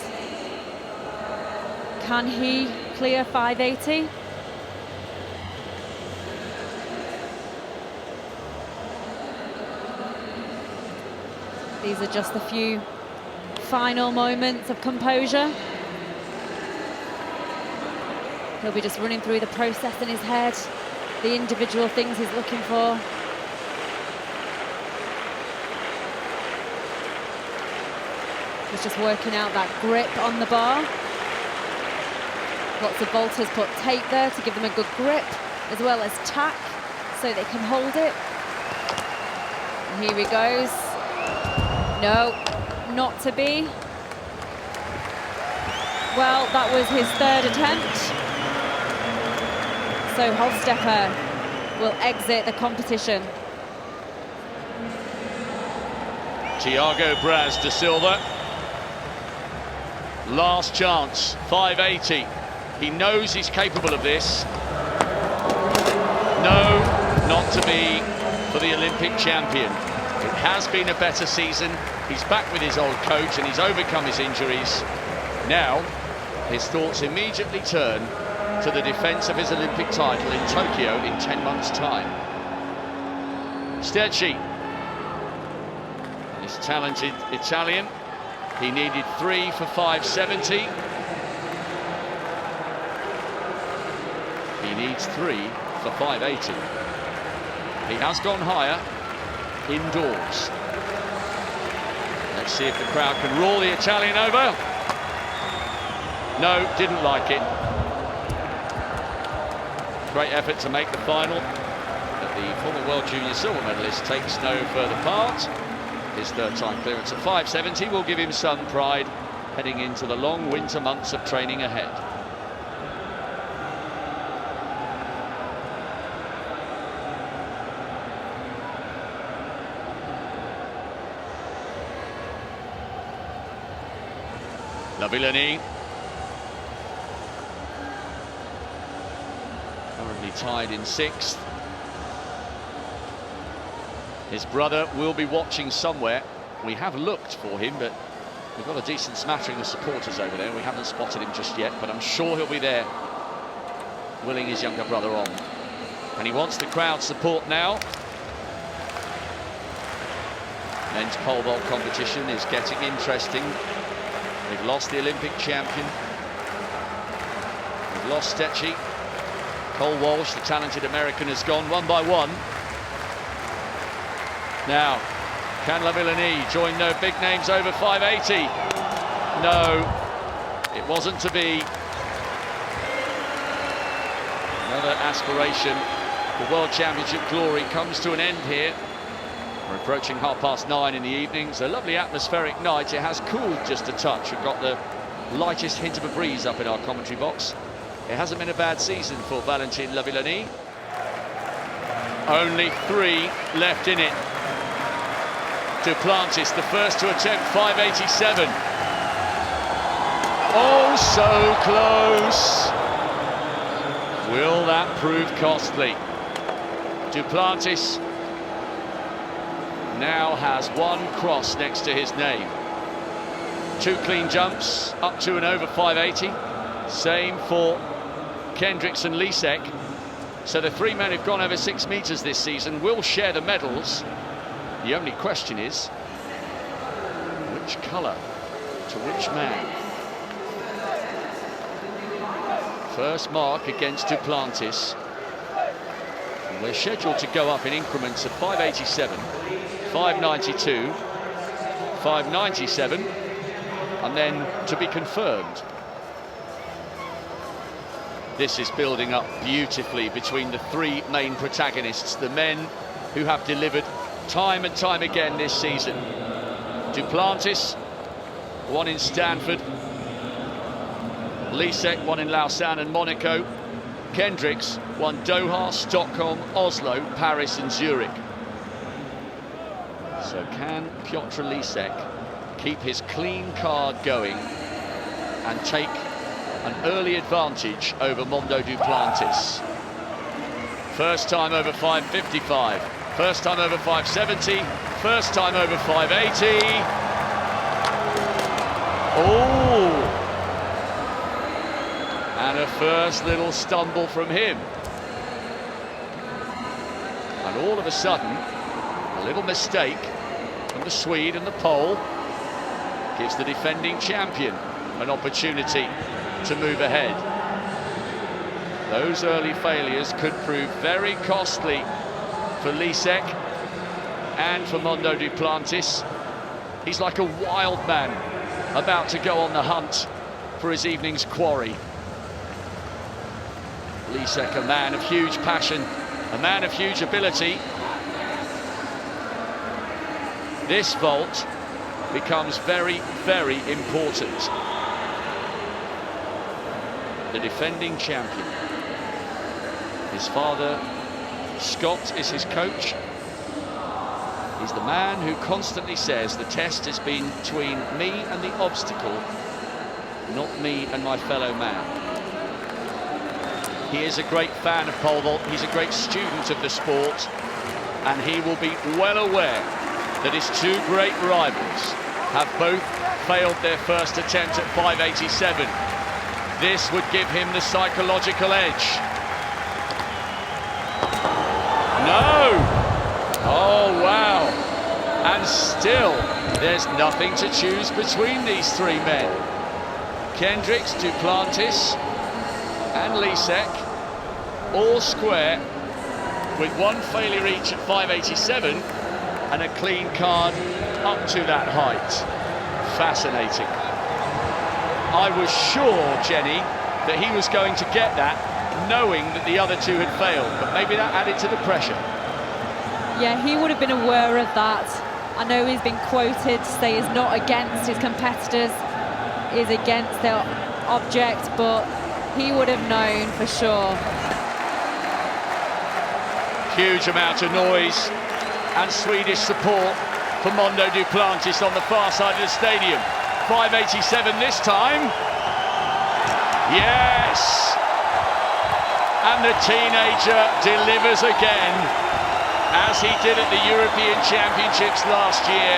Can he clear 580? These are just a few final moments of composure. He'll be just running through the process in his head, the individual things he's looking for. He's just working out that grip on the bar. Lots of vaulters put tape there to give them a good grip, as well as tack, so they can hold it. And here he goes. No, not to be. Well, that was his third attempt. So Hofstetter will exit the competition. Thiago Braz da Silva. Last chance, 580. He knows he's capable of this. No, not to be for the Olympic champion. It has been a better season. He's back with his old coach and he's overcome his injuries. Now, his thoughts immediately turn to the defense of his Olympic title in Tokyo in 10 months' time. Stetchi, this talented Italian, he needed 3 for 570. He needs 3 for 580. He has gone higher indoors. Let's see if the crowd can roar the Italian over. No, didn't like it. Great effort to make the final, but the former World Junior silver medalist takes no further part. His third time clearance at 570 will give him some pride heading into the long winter months of training ahead. Lavillenie. Currently tied in 6th. His brother will be watching somewhere. We have looked for him, but we've got a decent smattering of supporters over there. We haven't spotted him just yet, but I'm sure he'll be there, willing his younger brother on. And he wants the crowd support now. Men's pole vault competition is getting interesting. They've lost the Olympic champion. They've lost Stetchi. Cole Walsh, the talented American, has gone one by one. Now, can Lavillenie join no big names over 580? No, it wasn't to be. Another aspiration for World Championship glory comes to an end here. We're approaching 9:30 in the evening. It's a lovely atmospheric night. It has cooled just a touch. We've got the lightest hint of a breeze up in our commentary box. It hasn't been a bad season for Valentin Lavillenie. Only 3 left in it. Duplantis, the first to attempt 587. Oh, so close. Will that prove costly? Duplantis now has 1 cross next to his name. 2 clean jumps, up to and over 580. Same for Kendricks and Elise Neck. So the 3 men who've gone over 6 meters this season will share the medals. The only question is, which colour to which man? First mark against Duplantis. And we're scheduled to go up in increments of 587, 592, 597, and then to be confirmed. This is building up beautifully between the 3 main protagonists, the men who have delivered time and time again this season. Duplantis, 1 in Stanford. Elise Neck, 1 in Lausanne and Monaco. Kendricks, 1 Doha, Stockholm, Oslo, Paris and Zurich. So can Piotr Elise Neck keep his clean card going and take an early advantage over Mondo Duplantis? First time over 555. First time over 570, first time over 580. Oh! And a first little stumble from him. And all of a sudden, a little mistake from the Swede and the Pole gives the defending champion an opportunity to move ahead. Those early failures could prove very costly for Elise Neck and for Armand Duplantis. He's like a wild man about to go on the hunt for his evening's quarry. Elise Neck, a man of huge passion, a man of huge ability. This vault becomes very, very important. The defending champion. His father, Scott, is his coach. He's the man who constantly says the test has been between me and the obstacle, not me and my fellow man. He is a great fan of pole vault. He's a great student of the sport, and he will be well aware that his two great rivals have both failed their first attempt at 587. This would give him the psychological edge. No! Oh, wow. And still, there's nothing to choose between these three men. Kendricks, Duplantis and Elise Neck, all square, with one failure each at 587 and a clean card up to that height. Fascinating. I was sure, Jenny, that he was going to get that, knowing that the other two had failed, but maybe that added to the pressure. Yeah, he would have been aware of that. I know he's been quoted to say he's not against his competitors, he's against their object, but he would have known for sure. Huge amount of noise and Swedish support for Armand Duplantis on the far side of the stadium. 587 this time. Yes! And the teenager delivers again, as he did at the European Championships last year.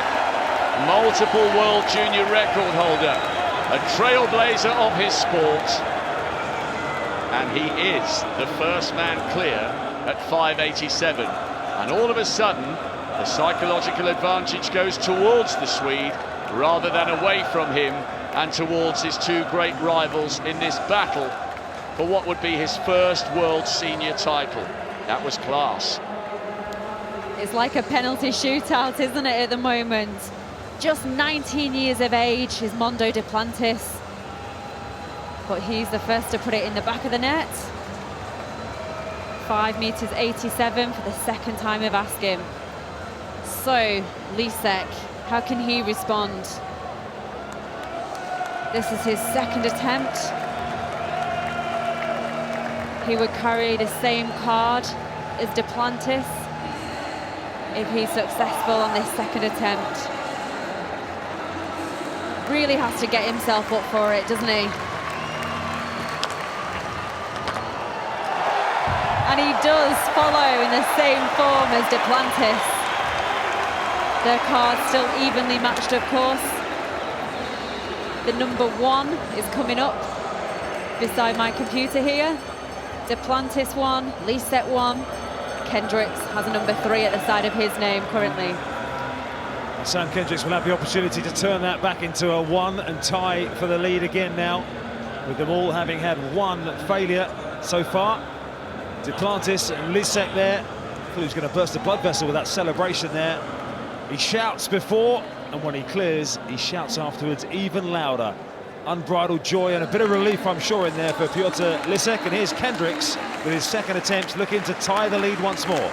Multiple world junior record holder, a trailblazer of his sport. And he is the first man clear at 587. And all of a sudden, the psychological advantage goes towards the Swede rather than away from him and towards his two great rivals in this battle for what would be his first world senior title. That was class. It's like a penalty shootout, isn't it, at the moment? Just 19 years of age is Armand Duplantis, but he's the first to put it in the back of the net. 5 meters 87 for the second time of asking. So, Elise Neck, how can he respond? This is his second attempt. He would carry the same card as Duplantis if he's successful on this second attempt. Really has to get himself up for it, doesn't he? And he does follow in the same form as Duplantis. Their cards still evenly matched, of course. The number 1 is coming up beside my computer here. Duplantis 1, Elise Neck 1. Kendricks has a number 3 at the side of his name currently. Sam Kendricks will have the opportunity to turn that back into a 1 and tie for the lead again now, with them all having had 1 failure so far. Duplantis and Elise Neck there. Thought he was going to burst a blood vessel with that celebration there. He shouts before, and when he clears, he shouts afterwards even louder. Unbridled joy and a bit of relief, I'm sure, in there for Piotr Elise Neck. And here's Kendricks with his second attempt, looking to tie the lead once more.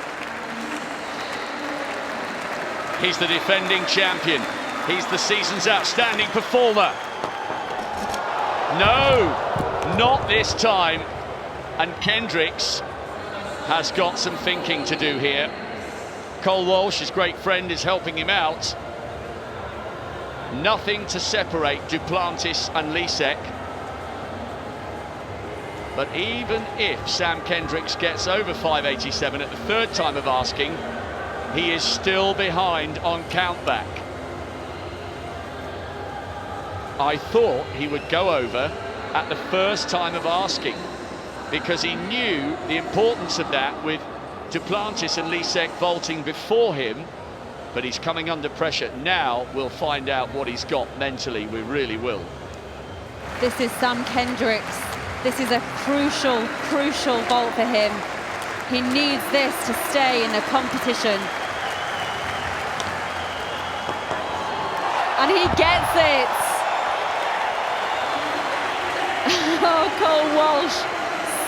He's the defending champion. He's the season's outstanding performer. No, not this time. And Kendricks has got some thinking to do here. Cole Walsh, his great friend, is helping him out. Nothing to separate Duplantis and Elise Neck. But even if Sam Kendricks gets over 587 at the third time of asking, he is still behind on countback. I thought he would go over at the first time of asking, because he knew the importance of that with Duplantis and Elise Neck vaulting before him, but he's coming under pressure. Now we'll find out what he's got mentally, we really will. This is Sam Kendricks. This is a crucial vault for him. He needs this to stay in the competition. And he gets it. Oh, Cole Walsh,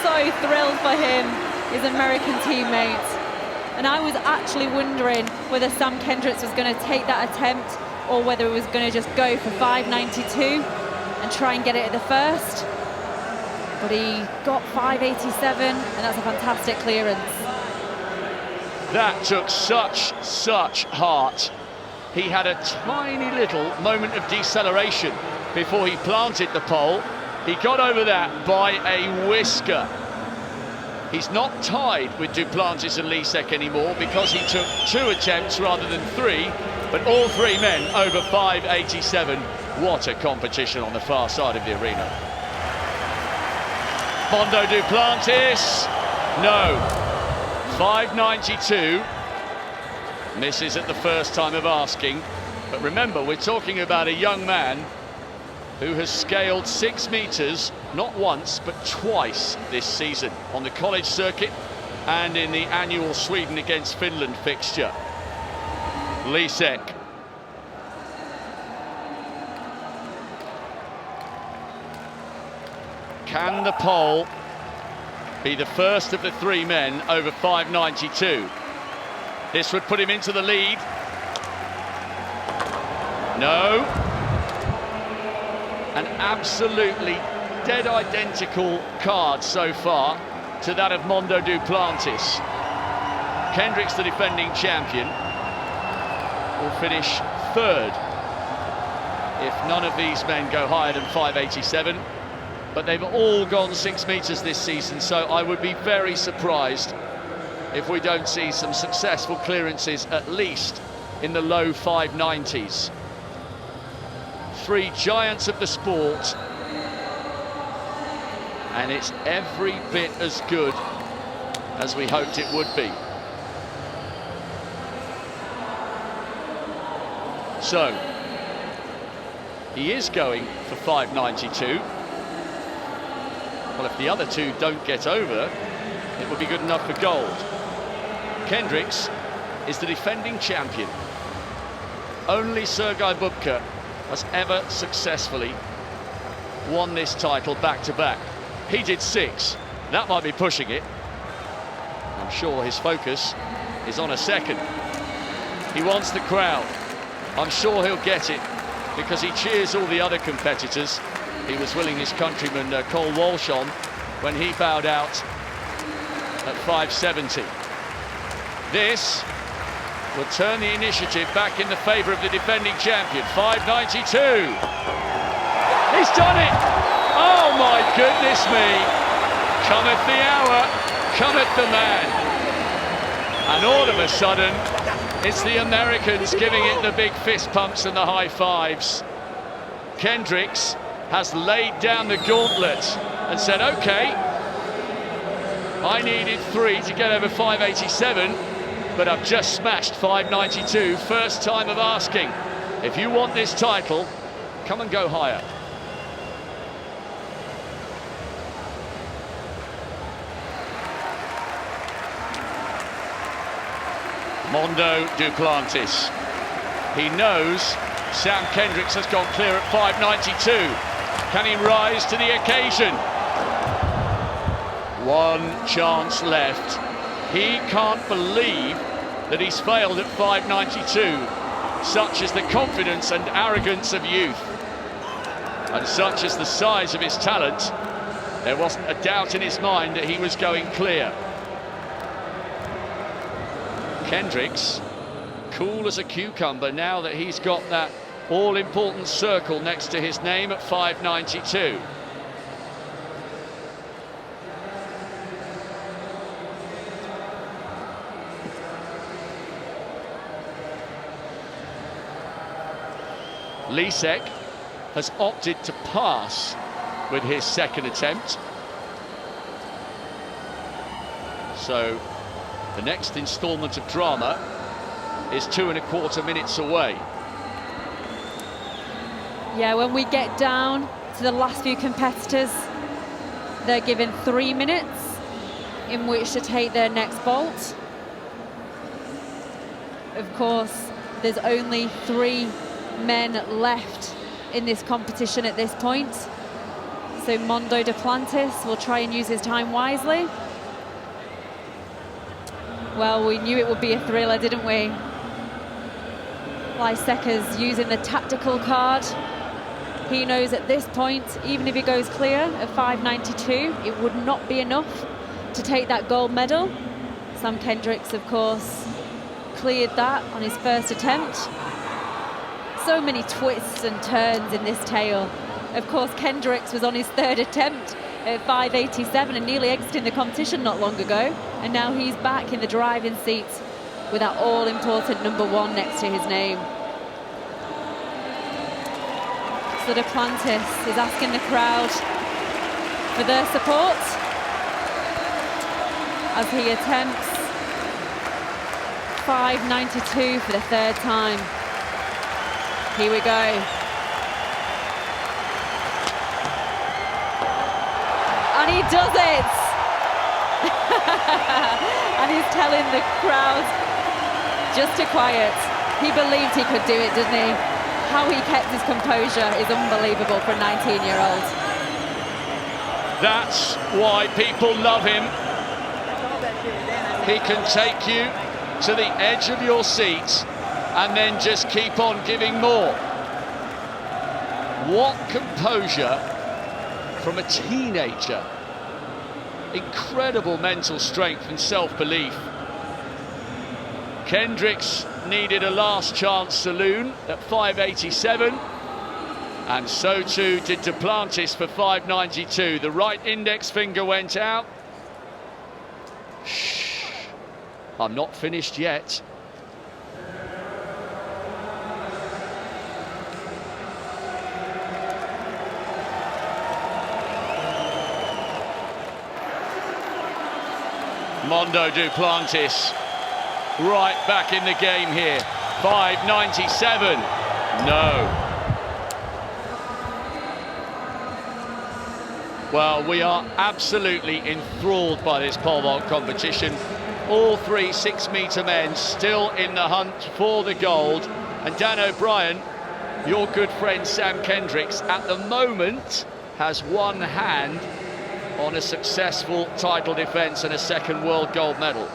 so thrilled for him, his American teammate. And I was actually wondering whether Sam Kendricks was going to take that attempt or whether he was going to just go for 5.92 and try and get it at the first. But he got 5.87, and that's a fantastic clearance. That took such heart. He had a tiny little moment of deceleration before he planted the pole. He got over that by a whisker. He's not tied with Duplantis and Elise Neck anymore because he took 2 attempts rather than 3, but all 3 men over 5.87. What a competition on the far side of the arena. Mondo Duplantis, no. 5.92, misses at the first time of asking. But remember, we're talking about a young man who has scaled 6 meters, not once, but twice this season on the college circuit and in the annual Sweden against Finland fixture. Elise Neck. Can the pole be the first of the 3 men over 5.92? This would put him into the lead. No. An absolutely dead identical card so far to that of Mondo Duplantis. Kendricks, the defending champion, will finish 3rd if none of these men go higher than 5.87. But they've all gone 6 meters this season, so I would be very surprised if we don't see some successful clearances, at least in the low 5.90s. 3 giants of the sport, and it's every bit as good as we hoped it would be. So, he is going for 5.92. Well, if the other 2 don't get over, it would be good enough for gold. Kendricks is the defending champion. Only Sergei Bubka has ever successfully won this title back-to-back. He did 6. That might be pushing it. I'm sure his focus is on a 2nd. He wants the crowd. I'm sure he'll get it because he cheers all the other competitors. He was willing his countryman Cole Walsh on when he bowed out at 5.70. This will turn the initiative back in the favour of the defending champion. 5.92. He's done it! Oh my goodness me! Cometh the hour, cometh the man. And all of a sudden, it's the Americans giving it the big fist pumps and the high fives. Kendricks has laid down the gauntlet and said, okay, I needed 3 to get over 5.87, but I've just smashed 5.92, first time of asking. If you want this title, come and go higher. Mondo Duplantis. He knows Sam Kendricks has gone clear at 5.92. Can he rise to the occasion? 1 chance left. He can't believe that he's failed at 5.92. Such is the confidence and arrogance of youth. And such is the size of his talent. There wasn't a doubt in his mind that he was going clear. Kendricks, cool as a cucumber now that he's got that all-important circle next to his name at 5.92. Elise Neck has opted to pass with his second attempt. So the next instalment of drama is 2¼ minutes away. Yeah, when we get down to the last few competitors, they're given 3 minutes in which to take their next bolt. Of course, there's only 3 men left in this competition at this point. So Armand Duplantis will try and use his time wisely. Well, we knew it would be a thriller, didn't we? Lysecker's using the tactical card. He knows at this point, even if he goes clear at 5.92, it would not be enough to take that gold medal. Sam Kendricks, of course, cleared that on his first attempt. So many twists and turns in this tale. Of course, Kendricks was on his 3rd attempt at 5.87 and nearly exiting the competition not long ago. And now he's back in the driving seat with that all-important #1 next to his name. So Duplantis is asking the crowd for their support as he attempts 5.92 for the 3rd time. Here we go. And he does it! And he's telling the crowd just to quiet. He believed he could do it, didn't he? How he kept his composure is unbelievable for a 19-year-old. That's why people love him. He can take you to the edge of your seat and then just keep on giving more. What composure from a teenager. Incredible mental strength and self-belief. Kendricks needed a last chance saloon at 5.87, and so too did Duplantis for 5.92. The right index finger went out. Shh, I'm not finished yet. Armand Duplantis right back in the game here. 5.97. No. Well, we are absolutely enthralled by this pole vault competition. All 3 6-metre men still in the hunt for the gold. And Dan O'Brien, your good friend Sam Kendricks, at the moment has one hand on a successful title defence and a 2nd world gold medal.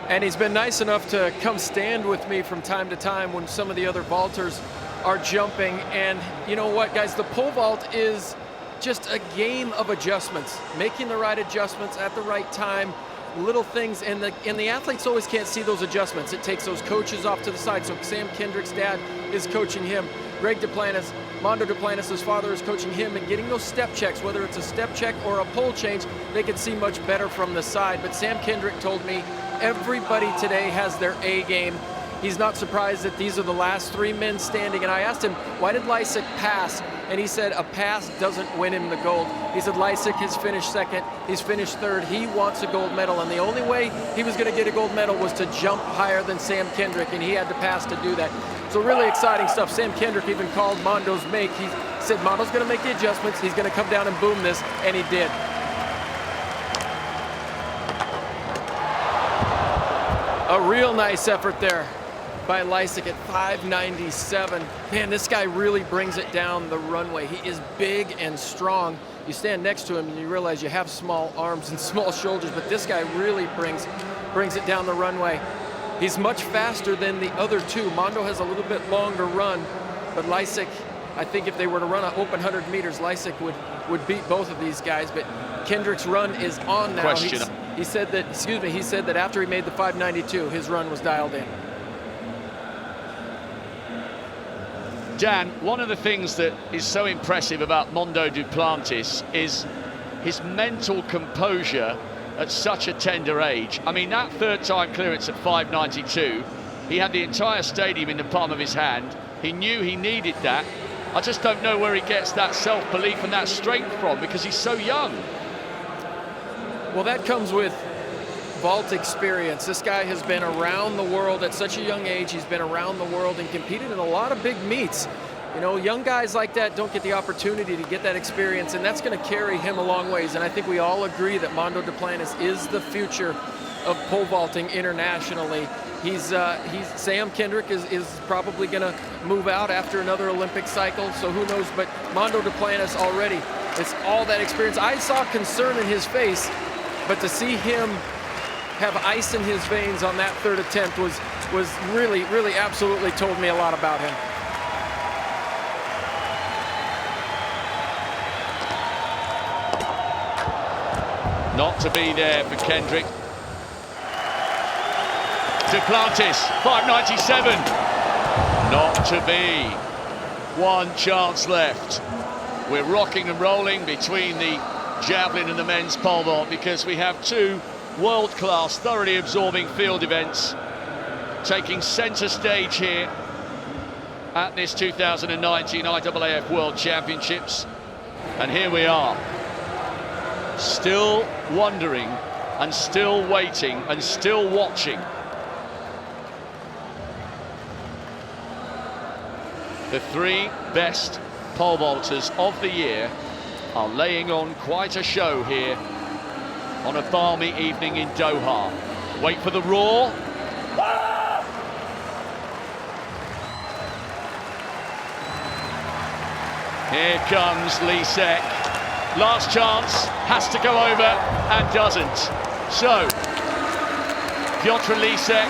And he's been nice enough to come stand with me from time to time when some of the other vaulters are jumping. And you know what, guys, the pole vault is just a game of adjustments, making the right adjustments at the right time, little things, and the athletes always can't see those adjustments. It takes those coaches off to the side. So Sam Kendricks' dad is coaching him. Greg Duplantis, Armand Duplantis' father, is coaching him and getting those step checks, whether it's a step check or a pole change, they can see much better from the side. But Sam Kendrick told me everybody today has their A game. He's not surprised that these are the last 3 men standing. And I asked him, why did Lysek pass? And he said, a pass doesn't win him the gold. He said, Lysek has finished 2nd, he's finished 3rd, he wants a gold medal. And the only way he was gonna get a gold medal was to jump higher than Sam Kendrick, and he had to pass to do that. So really exciting stuff. Sam Kendrick even called Mondo's make. He said, Mondo's gonna make the adjustments, he's gonna come down and boom this, and he did. A real nice effort there by Lysek at 5.97. Man, this guy really brings it down the runway. He is big and strong. You stand next to him and you realize you have small arms and small shoulders, but this guy really brings it down the runway. He's much faster than the other 2. Mondo has a little bit longer run, but Lysek, I think if they were to run an open 100 meters, Lysek would beat both of these guys, but Kendrick's run is on now. He said that after he made the 5.92, his run was dialed in. Dan, one of the things that is so impressive about Armand Duplantis is his mental composure at such a tender age. I mean, that 3rd time clearance at 5.92, he had the entire stadium in the palm of his hand. He knew he needed that. I just don't know where he gets that self-belief and that strength from, because he's so young. Well, that comes with vault experience. This guy has been around the world at such a young age. He's been around the world and competed in a lot of big meets. You know, young guys like that don't get the opportunity to get that experience, and that's going to carry him a long ways. And I think we all agree that Armand Duplantis is the future of pole vaulting internationally. Sam Kendrick is probably going to move out after another Olympic cycle, so who knows? But Armand Duplantis already, it's all that experience. I saw concern in his face, but to see him have ice in his veins on that third attempt was really, really absolutely told me a lot about him. Not to be there for Kendrick. Duplantis, 597. Not to be. One chance left. We're rocking and rolling between the javelin and the men's pole vault, because we have two world-class, thoroughly absorbing field events taking centre stage here at this 2019 IAAF World Championships. And here we are, still wondering and still waiting and still watching. The three best pole vaulters of the year are laying on quite a show here on a balmy evening in Doha. Wait for the roar. Here comes Elise Neck. Last chance, has to go over and doesn't. So, Elise Neck,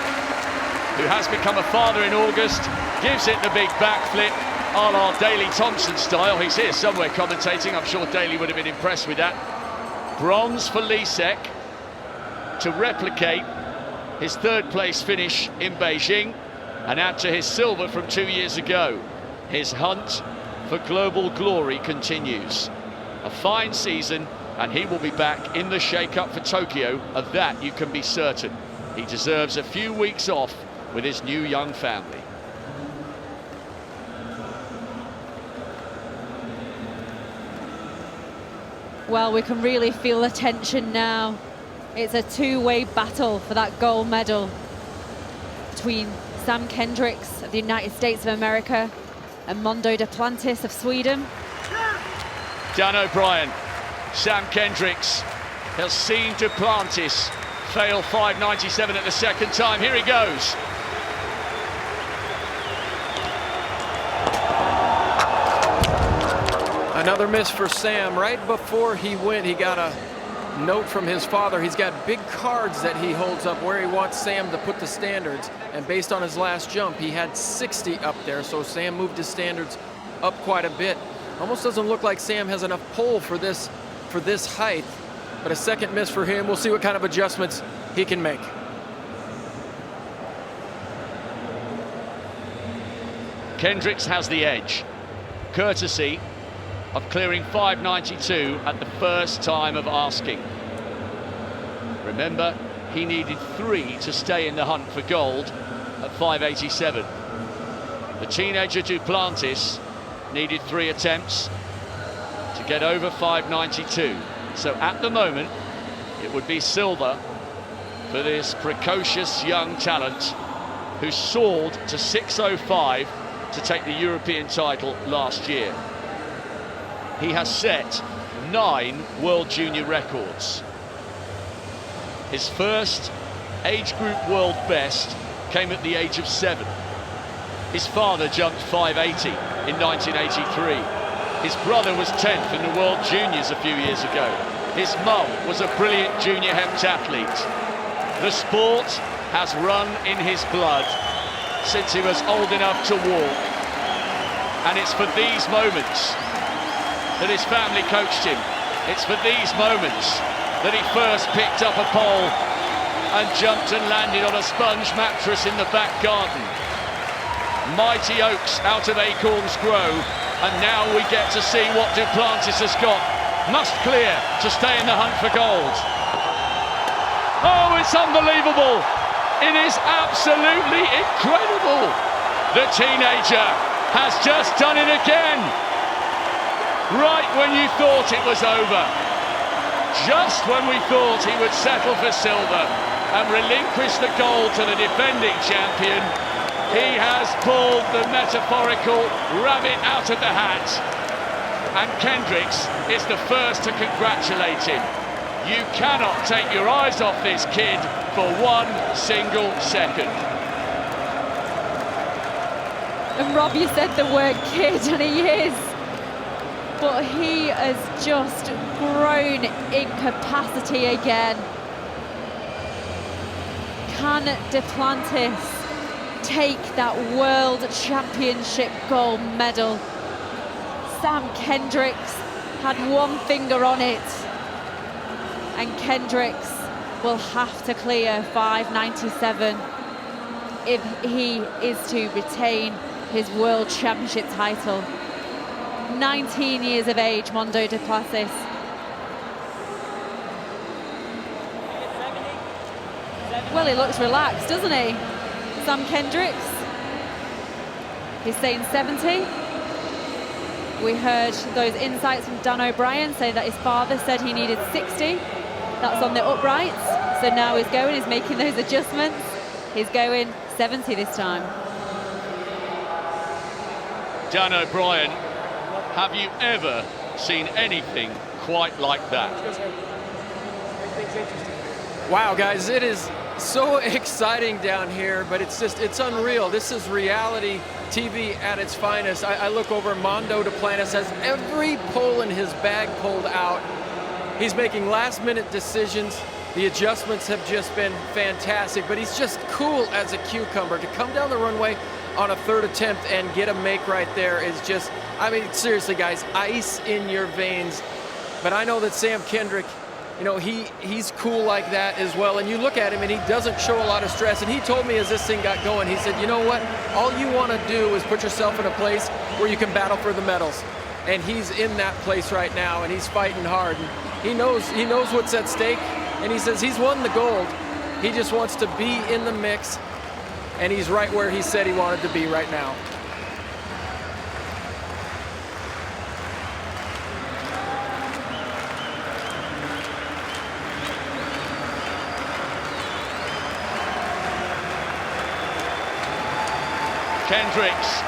who has become a father in August, gives it the big backflip, a la Daley Thompson style. He's here somewhere commentating. I'm sure Daley would have been impressed with that. Bronze for Elise Neck to replicate his third place finish in Beijing and add to his silver from 2 years ago. His hunt for global glory continues. A fine season, and he will be back in the shake-up for Tokyo. Of that you can be certain. He deserves a few weeks off with his new young family. Well, we can really feel the tension now. It's a two-way battle for that gold medal between Sam Kendricks of the United States of America and Armand Duplantis of Sweden. Dan O'Brien, Sam Kendricks has seen Duplantis fail 597 at the second time. Here he goes. Another miss for Sam. Right before he went, he got a note from his father. He's got big cards that he holds up where he wants Sam to put the standards. And based on his last jump, he had 60 up there. So Sam moved his standards up quite a bit. Almost doesn't look like Sam has enough pole for this height. But a second miss for him. We'll see what kind of adjustments he can make. Kendricks has the edge, courtesy of clearing 592 at the first time of asking. Remember, he needed 3 to stay in the hunt for gold at 587. The teenager Duplantis needed 3 attempts to get over 592. So at the moment, it would be silver for this precocious young talent who soared to 605 to take the European title last year. He has set 9 World Junior records. His first age group world best came at the age of 7. His father jumped 580 in 1983. His brother was 10th in the World Juniors a few years ago. His mum was a brilliant junior heptathlete. The sport has run in his blood since he was old enough to walk. And it's for these moments that his family coached him. It's for these moments that he first picked up a pole and jumped and landed on a sponge mattress in the back garden. Mighty oaks out of acorns grow, and now we get to see what Duplantis has got. Must clear to stay in the hunt for gold. Oh, it's unbelievable. It is absolutely incredible. The teenager has just done it again. Right when you thought it was over. Just when we thought he would settle for silver and relinquish the gold to the defending champion, he has pulled the metaphorical rabbit out of the hat. And Kendricks is the first to congratulate him. You cannot take your eyes off this kid for one single second. And Rob, you said the word kid, and he is. But he has just grown in capacity again. Can Duplantis take that World Championship gold medal? Sam Kendricks had one finger on it, and Kendricks will have to clear 597 if he is to retain his World Championship title. 19 years of age, Armand Duplantis. Well, he looks relaxed, doesn't he? Sam Kendricks. He's saying 70. We heard those insights from Dan O'Brien say that his father said he needed 60. That's on the uprights. So now he's making those adjustments. He's going 70 this time. Dan O'Brien, have you ever seen anything quite like that? Wow, guys, it is so exciting down here, but it's unreal. This is reality TV at its finest. I look over, Armand Duplantis has every pole in his bag pulled out. He's making last-minute decisions. The adjustments have just been fantastic, but he's just cool as a cucumber. To come down the runway on a third attempt and get a make right there is just, I mean, seriously, guys, ice in your veins. But I know that Sam Kendrick, you know, he's cool like that as well. And you look at him and he doesn't show a lot of stress. And he told me as this thing got going, he said, you know what? All you want to do is put yourself in a place where you can battle for the medals. And he's in that place right now, and he's fighting hard. And he knows what's at stake. And he says he's won the gold. He just wants to be in the mix. And he's right where he said he wanted to be right now. Kendricks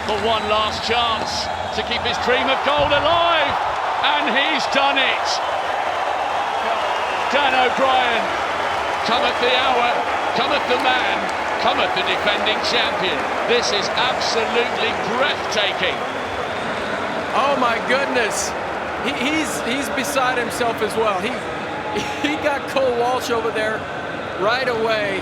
for one last chance to keep his dream of gold alive, and he's done it. Dan O'Brien, cometh the hour, cometh the man, cometh the defending champion. This is absolutely breathtaking. Oh my goodness, he's beside himself as well. He got Cole Walsh over there right away,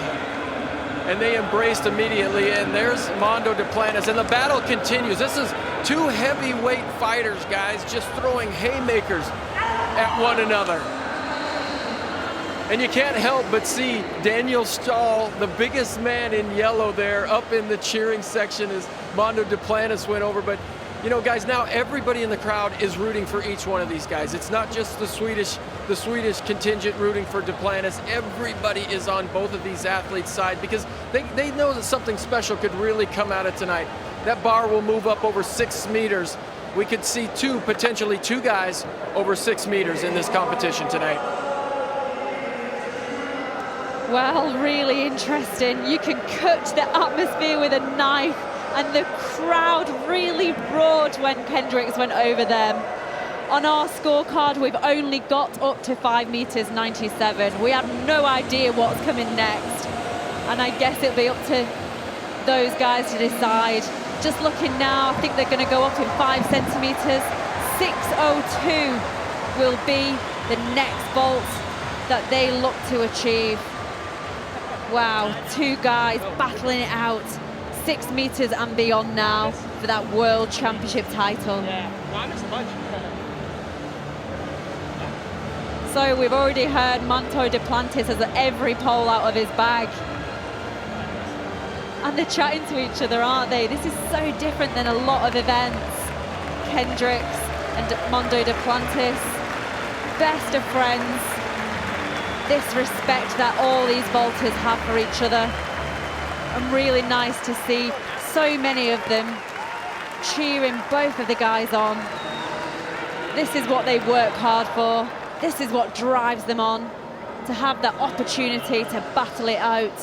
and they embraced immediately, and there's Armand Duplantis, and the battle continues. This is two heavyweight fighters, guys, just throwing haymakers at one another. And you can't help but see Daniel Stahl, the biggest man in yellow there, up in the cheering section as Armand Duplantis went over. But, you know, guys, now everybody in the crowd is rooting for each one of these guys. It's not just the Swedish contingent rooting for Duplantis. Everybody is on both of these athletes' side because they know that something special could really come out of tonight. That bar will move up over 6 meters. We could see potentially two guys over 6 meters in this competition tonight. Well, really interesting. You can cut the atmosphere with a knife, and the crowd really roared when Kendricks went over them. On our scorecard, we've only got up to 5 meters 97. We have no idea what's coming next, and I guess it'll be up to those guys to decide. Just looking now, I think they're going to go up in 5 centimeters. 6:02 will be the next vault that they look to achieve. Wow, two guys battling it out, 6 meters and beyond now for that World Championship title. So we've already heard Armand Duplantis has every pole out of his bag. And they're chatting to each other, aren't they? This is so different than a lot of events. Kendricks and Armand Duplantis, best of friends. This respect that all these vaulters have for each other. And really nice to see so many of them cheering both of the guys on. This is what they work hard for. This is what drives them on, to have that opportunity to battle it out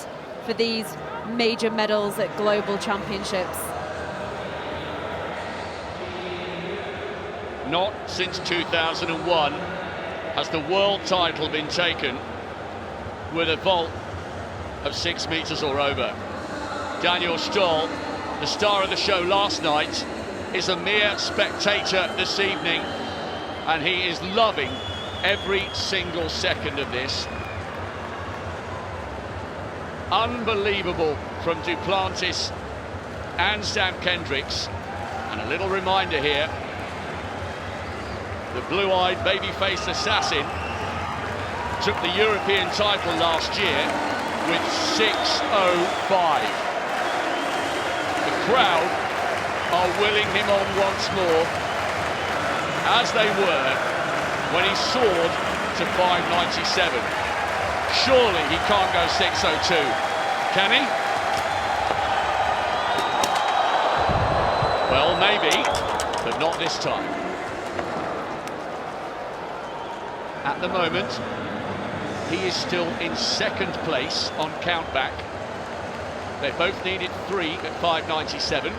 for these major medals at global championships. Not since 2001 has the world title been taken with a vault of 6 meters or over. Daniel Stoll, the star of the show last night, is a mere spectator this evening, and he is loving every single second of this. Unbelievable from Duplantis and Sam Kendricks. And a little reminder here, the blue-eyed, baby-faced assassin took the European title last year with 6:05. The crowd are willing him on once more, as they were when he soared to 5:97. Surely he can't go 6:02, can he? Well, maybe, but not this time. At the moment, he is still in second place on countback. They both needed 3 at 5:97,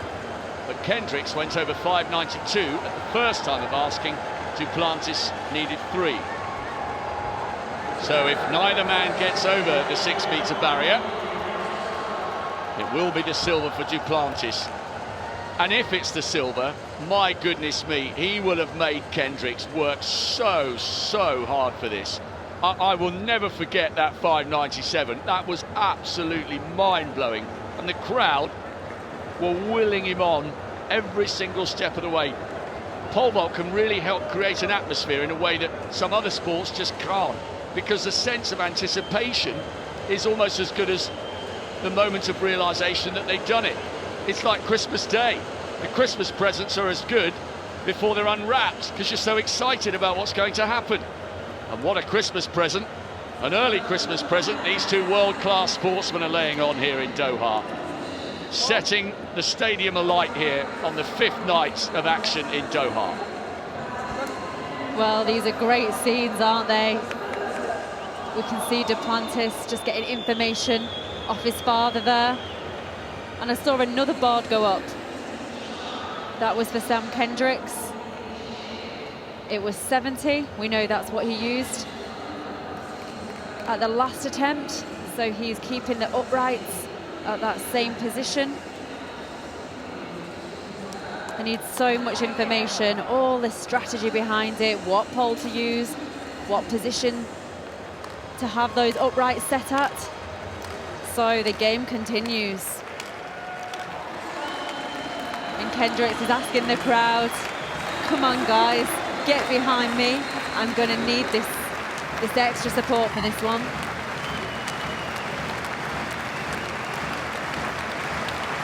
but Kendricks went over 5:92 at the first time of asking. Duplantis needed 3. So if neither man gets over the 6 meter barrier, it will be the silver for Duplantis. And if it's the silver, my goodness me, he will have made Kendricks work so hard for this. I will never forget that 5:97. That was absolutely mind-blowing. And the crowd were willing him on every single step of the way. Pole vault can really help create an atmosphere in a way that some other sports just can't, because the sense of anticipation is almost as good as the moment of realization that they've done it. It's like Christmas Day. The Christmas presents are as good before they're unwrapped, because you're so excited about what's going to happen. And what a Christmas present, an early Christmas present, these two world-class sportsmen are laying on here in Doha, setting the stadium alight here on the 5th night of action in Doha. Well, these are great scenes, aren't they? We can see Duplantis just getting information off his father there. And I saw another board go up. That was for Sam Kendricks. It was 70. We know that's what he used at the last attempt. So he's keeping the uprights at that same position. They need so much information, all the strategy behind it, what pole to use, what position to have those uprights set at. So the game continues. And Kendricks is asking the crowd, come on guys, get behind me. I'm gonna need this extra support for this one.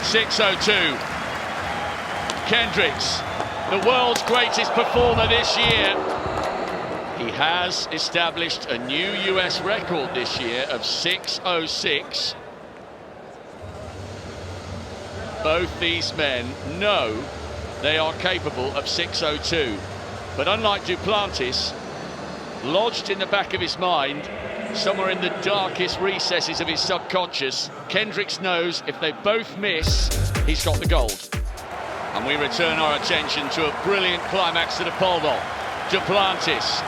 .602. Kendricks, the world's greatest performer this year. He has established a new US record this year of 6:06. Both these men know they are capable of 6:02. But unlike Duplantis, lodged in the back of his mind, somewhere in the darkest recesses of his subconscious, Kendricks knows if they both miss, he's got the gold. And we return our attention to a brilliant climax to the pole vault. Duplantis,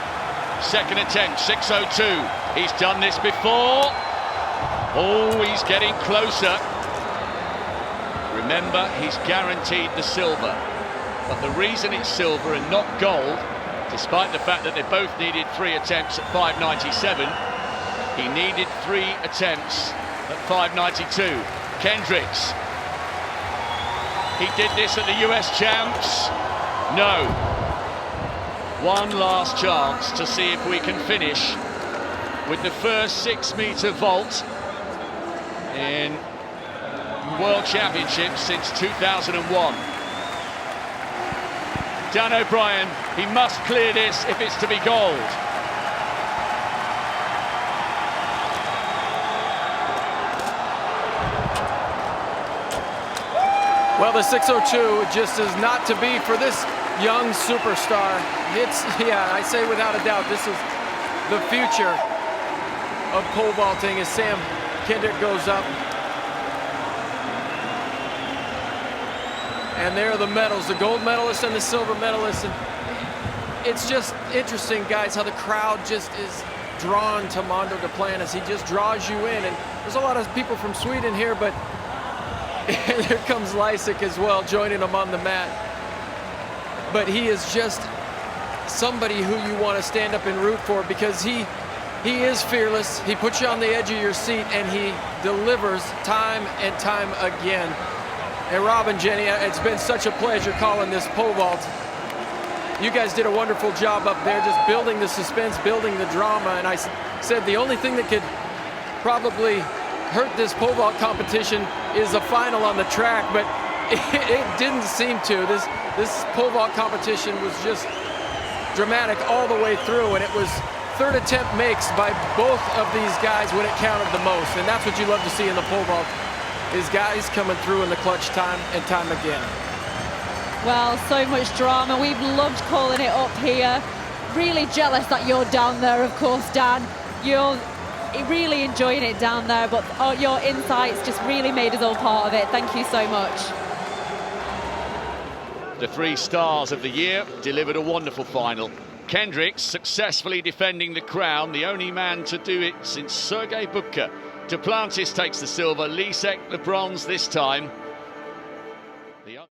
second attempt, 6:02. He's done this before. Oh, he's getting closer. Remember, he's guaranteed the silver. But the reason it's silver and not gold, despite the fact that they both needed 3 attempts at 5:97, he needed 3 attempts at 5:92. Kendricks. He did this at the US Champs. No. One last chance to see if we can finish with the first 6 meter vault in World Championships since 2001. Dan O'Brien, he must clear this if it's to be gold. Well, the 602 just is not to be for this young superstar. It's, yeah, I say without a doubt, this is the future of pole vaulting as Sam Kendrick goes up. And there are the medals, the gold medalist and the silver medalist. And it's just interesting, guys, how the crowd just is drawn to Armand Duplantis. He just draws you in. And there's a lot of people from Sweden here, but here comes Lysak as well, joining him on the mat. But he is just somebody who you want to stand up and root for, because he is fearless. He puts you on the edge of your seat, and he delivers time and time again. And Rob and Jenny, it's been such a pleasure calling this pole vault. You guys did a wonderful job up there, just building the suspense, building the drama. And I said the only thing that could probably hurt this pole vault competition is a final on the track, but it didn't seem to. This pole vault competition was just dramatic all the way through, and it was third attempt makes by both of these guys when it counted the most. And that's what you love to see in the pole vault, is guys coming through in the clutch time and time again. Well, so much drama. We've loved calling it up here. Really jealous that you're down there, of course, Dan. You're really enjoying it down there, but your insights just really made us all part of it. Thank you so much. The 3 stars of the year delivered a wonderful final. Kendricks successfully defending the crown, the only man to do it since Sergei Bubka. Duplantis takes the silver, Elise Neck the bronze this time.